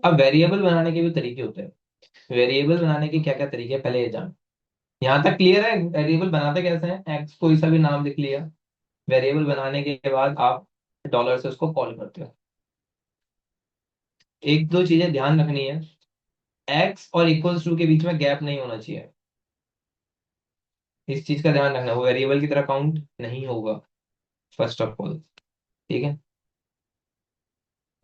अब वेरिएबल बनाने के भी तरीके होते हैं। वेरिएबल बनाने के क्या क्या तरीके हैं, पहले ये जान। यहाँ तक क्लियर है? वेरिएबल बनाते कैसे हैं? एक्स कोई सा भी नाम लिख लिया, वेरिएबल बनाने के बाद आप डॉलर से उसको कॉल करते हो। एक दो चीजें ध्यान रखनी है, एक्स और इक्वल्स टू के बीच में गैप नहीं होना चाहिए। इस चीज का ध्यान रखना, वो वेरिएबल की तरह काउंट नहीं होगा, फर्स्ट ऑफ ऑल। ठीक है,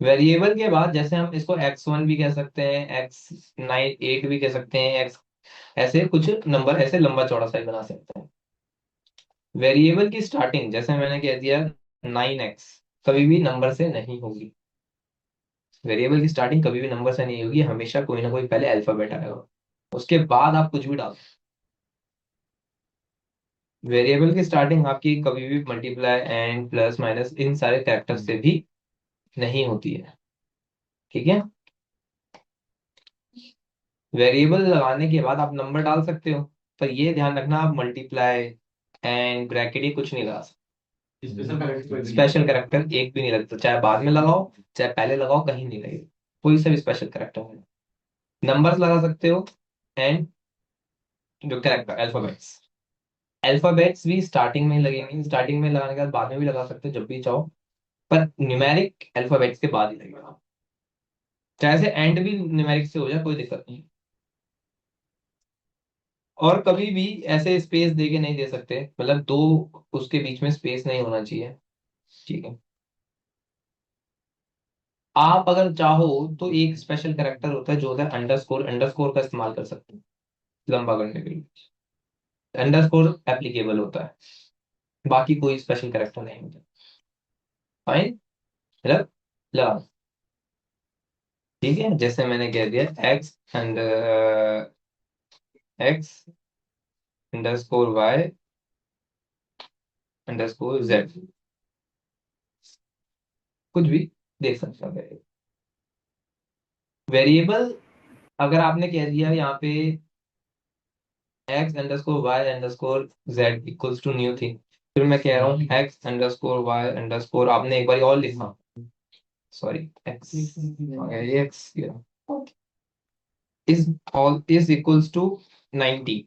वेरिएबल के बाद जैसे हम इसको x1 भी कह सकते हैं, x9 8 भी कह सकते हैं, x ऐसे कुछ नंबर ऐसे लंबा चौड़ा सा भी बना सकते हैं। वेरिएबल की स्टार्टिंग जैसे मैंने कह दिया 9x, कभी भी नंबर से नहीं होगी। वेरिएबल की स्टार्टिंग कभी भी नंबर से नहीं होगी, हमेशा कोई ना कोई पहले अल्फाबेट आएगा, उसके बाद आप कुछ भी डाल। वेरिएबल की स्टार्टिंग आपकी कभी भी मल्टीप्लाई एंड प्लस माइनस इन सारे कैरेक्टर से भी नहीं होती है। ठीक है, वेरिएबल लगाने के बाद आप नंबर डाल सकते हो, पर ये ध्यान रखना आप मल्टीप्लाई एंड ब्रैकेट ये कुछ नहीं लगा सकते। स्पेशल कैरेक्टर एक भी नहीं लगता, चाहे बाद में लगाओ चाहे पहले लगाओ, कहीं नहीं लगेगा कोई सा भी स्पेशल कैरेक्टर में। नंबर्स लगा सकते हो एंड जो कैरेक्टर अल्फाबेट्स, अल्फाबेट्स भी स्टार्टिंग में ही लगेंगे, स्टार्टिंग में लगाने के बाद बाद में भी लगा सकते हो जब भी चाहो, पर न्यूमेरिक अल्फाबेट्स के बाद ही लगेगा। चाहे से एंड भी न्यूमेरिक से हो जाए कोई दिक्कत नहीं। और कभी भी ऐसे स्पेस दे के नहीं दे सकते, मतलब दो उसके बीच में स्पेस नहीं होना चाहिए। ठीक है, आप अगर चाहो तो एक स्पेशल कैरेक्टर होता है जो होता है अंडरस्कोर, अंडरस्कोर का इस्तेमाल कर सकते हैं लंबा करने के लिए। अंडरस्कोर एप्लीकेबल होता है, बाकी कोई स्पेशल कैरेक्टर नहीं होता। फाइन, मतलब लगा। ठीक है, जैसे मैंने कह दिया X and X underscore Y underscore Z, कुछ भी देख सकता है। वेरिएबल अगर आपने कह दिया यहाँ पे X underscore Y underscore Z equals to new thing, फिर मैं कह रहा हूँ एक्स अंडरस्कोर वाई अंडरस्कोर, आपने एक बार और लिखा, sorry X X is all is equals to 90,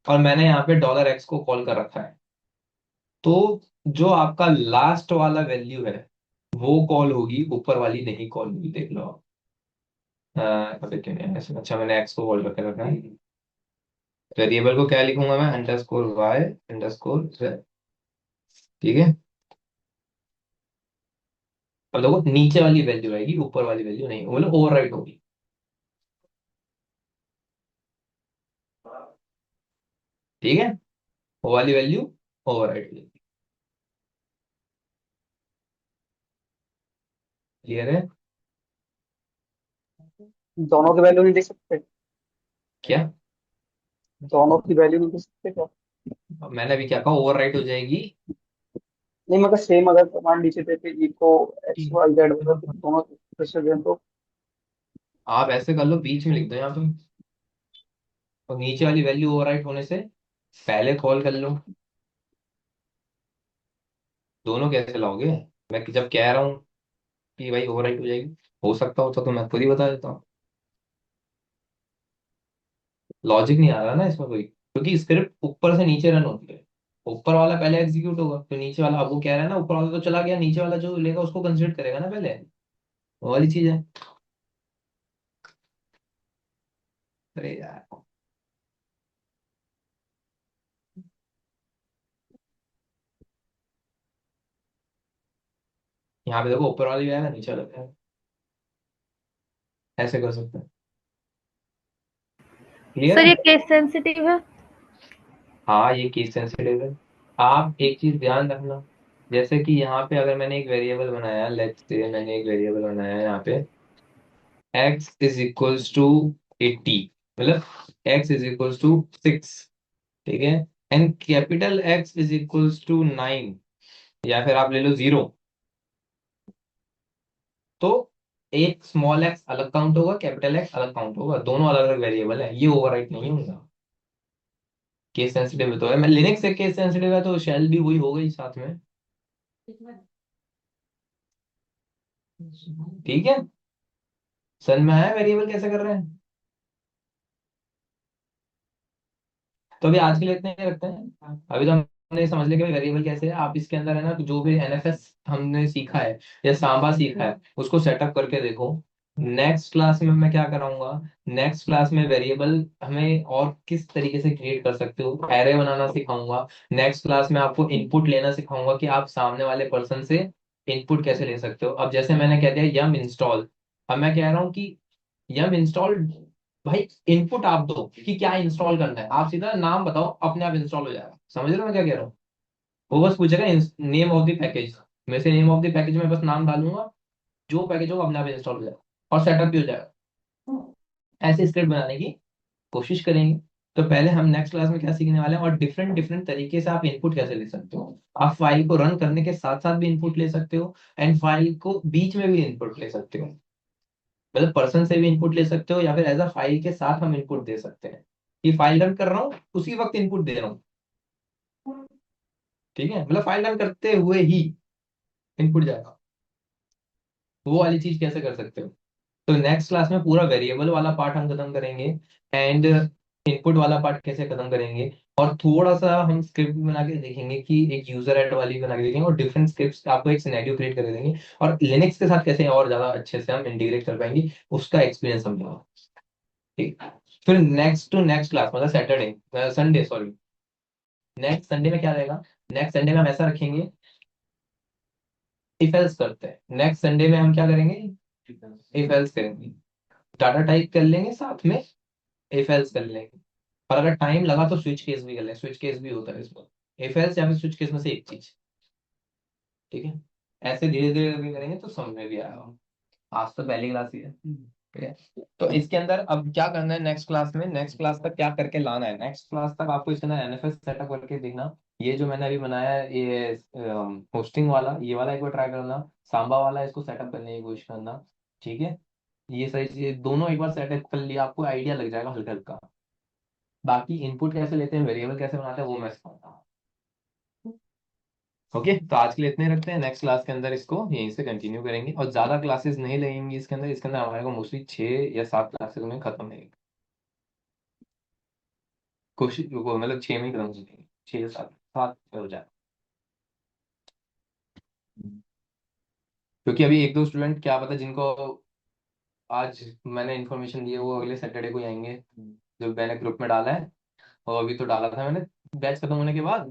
और मैंने यहाँ पे डॉलर एक्स को कॉल कर रखा है, तो जो आपका लास्ट वाला वैल्यू है वो कॉल होगी, ऊपर वाली नहीं कॉल होगी, देख लो आप। अबे क्यों नहीं ऐसे, अच्छा मैंने एक्स को कॉल करके रखा है, वेरिएबल को क्या लिखूंगा मैं, अंडरस्कोर वाई अंडरस्कोर जेड। ठीक है, अब देखो नीचे वाली वैल्यू आएगी, ऊपर वाली वैल्यू नहीं, मतलब ओवरराइट होगी। ठीक है, वो वाली वैल्यू ओवरराइट हो जाएगी। क्लियर है? दोनों की वैल्यू नहीं दे सकते? क्या? दोनों की वैल्यू नहीं दे सकते क्या? मैंने अभी क्या कहा, ओवरराइट हो जाएगी। नहीं मतलब सेम अगर कमांड नीचे देते इको एक्स वाई जेड वगैरह तो दोनों प्रेशर दें तो? आप ऐसे कर लो, बीच में लिख दो यहाँ पे, और नीचे वाली वैल्यू ओवरराइट होने से पहले कॉल कर लो। दोनों कैसे लाओगे? मैं जब कह रहा हूँ कि भाई ओवरराइट हो जाएगी, हो सकता होता तो मैं खुद ही बता देता हूँ। लॉजिक नहीं आ रहा ना इसमें कोई, क्योंकि स्क्रिप्ट ऊपर से नीचे रन होती है। ऊपर वाला पहले एग्जीक्यूट होगा, तो नीचे वाला, अब वो कह रहा है ना ऊपर वाला तो चला गया, नीचे वाला जो लेगा उसको कंसिडर करेगा ना पहले, वो वाली चीज है। अरे यार, यहाँ पे देखो ऊपर वाली भी आएगा नीचे वाला भी आएगा, ऐसे कर सकते हैं। क्लियर सर है? ये केस सेंसिटिव है? हाँ ये केस सेंसिटिव है। आप एक चीज ध्यान रखना, जैसे कि यहाँ पे अगर मैंने एक वेरिएबल बनाया, लेट्स से मैंने एक वेरिएबल बनाया है यहाँ पे x इज इक्वल्स टू 80, मतलब x इज इक्वल्स टू 6, ठीक है, and capital x is equals to 9, या फिर आप ले लो 0, तो एक स्मॉल x अलग काउंट होगा, कैपिटल x अलग काउंट होगा, दोनों अलग अलग वेरिएबल है, ये ओवरराइट नहीं होगा। केस सेंसिटिव तो है, मैं लिनक्स से केस सेंसिटिव है तो शेल भी वही होगा ही साथ में, ठीक है। सन में आया वेरिएबल कैसे कर रहे हैं। तो अभी आज के लिए इतने ही रखते हैं, अभी तो हमने समझ लिया कि वेरिएबल कैसे है। आप इसके अंदर है ना जो भी एनएफएस हमने सीखा है या सांबा सीखा है उसको सेटअप करके देखो। नेक्स्ट क्लास में मैं क्या कराऊंगा, नेक्स्ट क्लास में वेरिएबल हमें और किस तरीके से क्रिएट कर सकते हो, एरे बनाना सिखाऊंगा। नेक्स्ट क्लास में आपको इनपुट लेना सिखाऊंगा कि आप सामने वाले पर्सन से इनपुट कैसे ले सकते हो। अब जैसे मैंने कह दिया यम इंस्टॉल, अब मैं कह रहा हूँ कि यम इंस्टॉल, भाई इनपुट आप दो कि क्या इंस्टॉल करना है, आप सीधा नाम बताओ अपने आप इंस्टॉल हो जाएगा। समझ रहे हो मैं क्या कह रहा हूँ। वो बस पूछेगा नेम ऑफ द पैकेज, मैं से नेम ऑफ द पैकेज में बस नाम डालूंगा, जो पैकेज होगा अपने आप इंस्टॉल हो जाएगा और सेटअप भी हो जाएगा। ऐसे स्क्रिप्ट बनाने की कोशिश करेंगे। तो पहले हम नेक्स्ट क्लास में क्या सीखने वाले हैं, और डिफरेंट डिफरेंट तरीके से आप इनपुट कैसे ले सकते हो। आप फाइल को रन करने के साथ साथ भी इनपुट ले सकते हो, एंड फाइल को बीच में भी इनपुट ले सकते हो, मतलब पर्सन से भी इनपुट ले सकते हो, या फिर एज अ फाइल के साथ हम इनपुट दे सकते हैं कि फाइल रन कर रहा हूँ उसी वक्त इनपुट दे रहा हूँ, ठीक है, मतलब फाइल रन करते हुए ही इनपुट जाएगा। वो वाली चीज कैसे कर सकते हो। तो नेक्स्ट क्लास में पूरा वेरिएबल वाला पार्ट हम खत्म करेंगे, एंड इनपुट वाला पार्ट कैसे खत्म करेंगे, और थोड़ा सा हम स्क्रिप्ट बना के देखेंगे कि एक यूजर ऐड वाली बना के देखेंगे, और डिफरेंट स्क्रिप्ट्स आपको एक सिनेरियो क्रिएट करके देंगे, और लिनक्स के साथ कैसे और ज्यादा अच्छे से हम इंटीग्रेट कर पाएंगे उसका एक्सपीरियंस हम लेंगे, ठीक। फिर नेक्स्ट टू नेक्स्ट क्लास मतलब Saturday Sunday sorry, next Sunday में क्या रहेगा, नेक्स्ट संडे में हम ऐसा रखेंगे, इफ एल्स करते हैं नेक्स्ट संडे में हम क्या करेंगे, इफ एल्स करेंगे, डाटा टाइप कर लेंगे साथ में, इफ एल्स कर लेंगे, और अगर टाइम लगा तो स्विच केस भी कर लेंगे, स्विच केस भी होता है इसमें, इफ एल्स या फिर स्विच केस में से एक चीज, ठीक है। ऐसे धीरे धीरे करके करेंगे तो समझ में भी आएगा। आज तो पहली क्लास ही है, ठीक है। तो इसके अंदर अब क्या करना है नेक्स्ट क्लास में, नेक्स्ट क्लास तक क्या करके लाना है, नेक्स्ट क्लास तक आपको इसके अंदर एनएफएस सेटअप करके देखना। ये जो मैंने अभी बनाया है ये होस्टिंग वाला, ये वाला एक बार ट्राई करना, सांबा वाला इसको सेटअप करने की कोशिश करना, ठीक है। ये सारी चीजें दोनों एक बार सेटअप कर लिया आपको आइडिया लग जाएगा हल्का हल्का। बाकी इनपुट कैसे लेते हैं, वेरिएबल कैसे बनाते हैं, वो मैं सिखाऊंगा। ओके, तो आज के लिए इतने रखते हैं, नेक्स्ट क्लास के अंदर इसको यहीं से कंटिन्यू करेंगे, और ज्यादा क्लासेस नहीं लगेंगी इसके अंदर हमारे को मोस्टली 6 या 7 क्लासेस में खत्म है, कोशिश वो मतलब 6 में ही खत्म करेंगे, 6 या 7 में हो जाए, क्योंकि अभी एक दो स्टूडेंट क्या पता जिनको आज मैंने इन्फॉर्मेशन दी है वो अगले सैटरडे को ही आएंगे, जो मैंने ग्रुप में डाला है, और अभी तो डाला था मैंने बैच खत्म होने के बाद।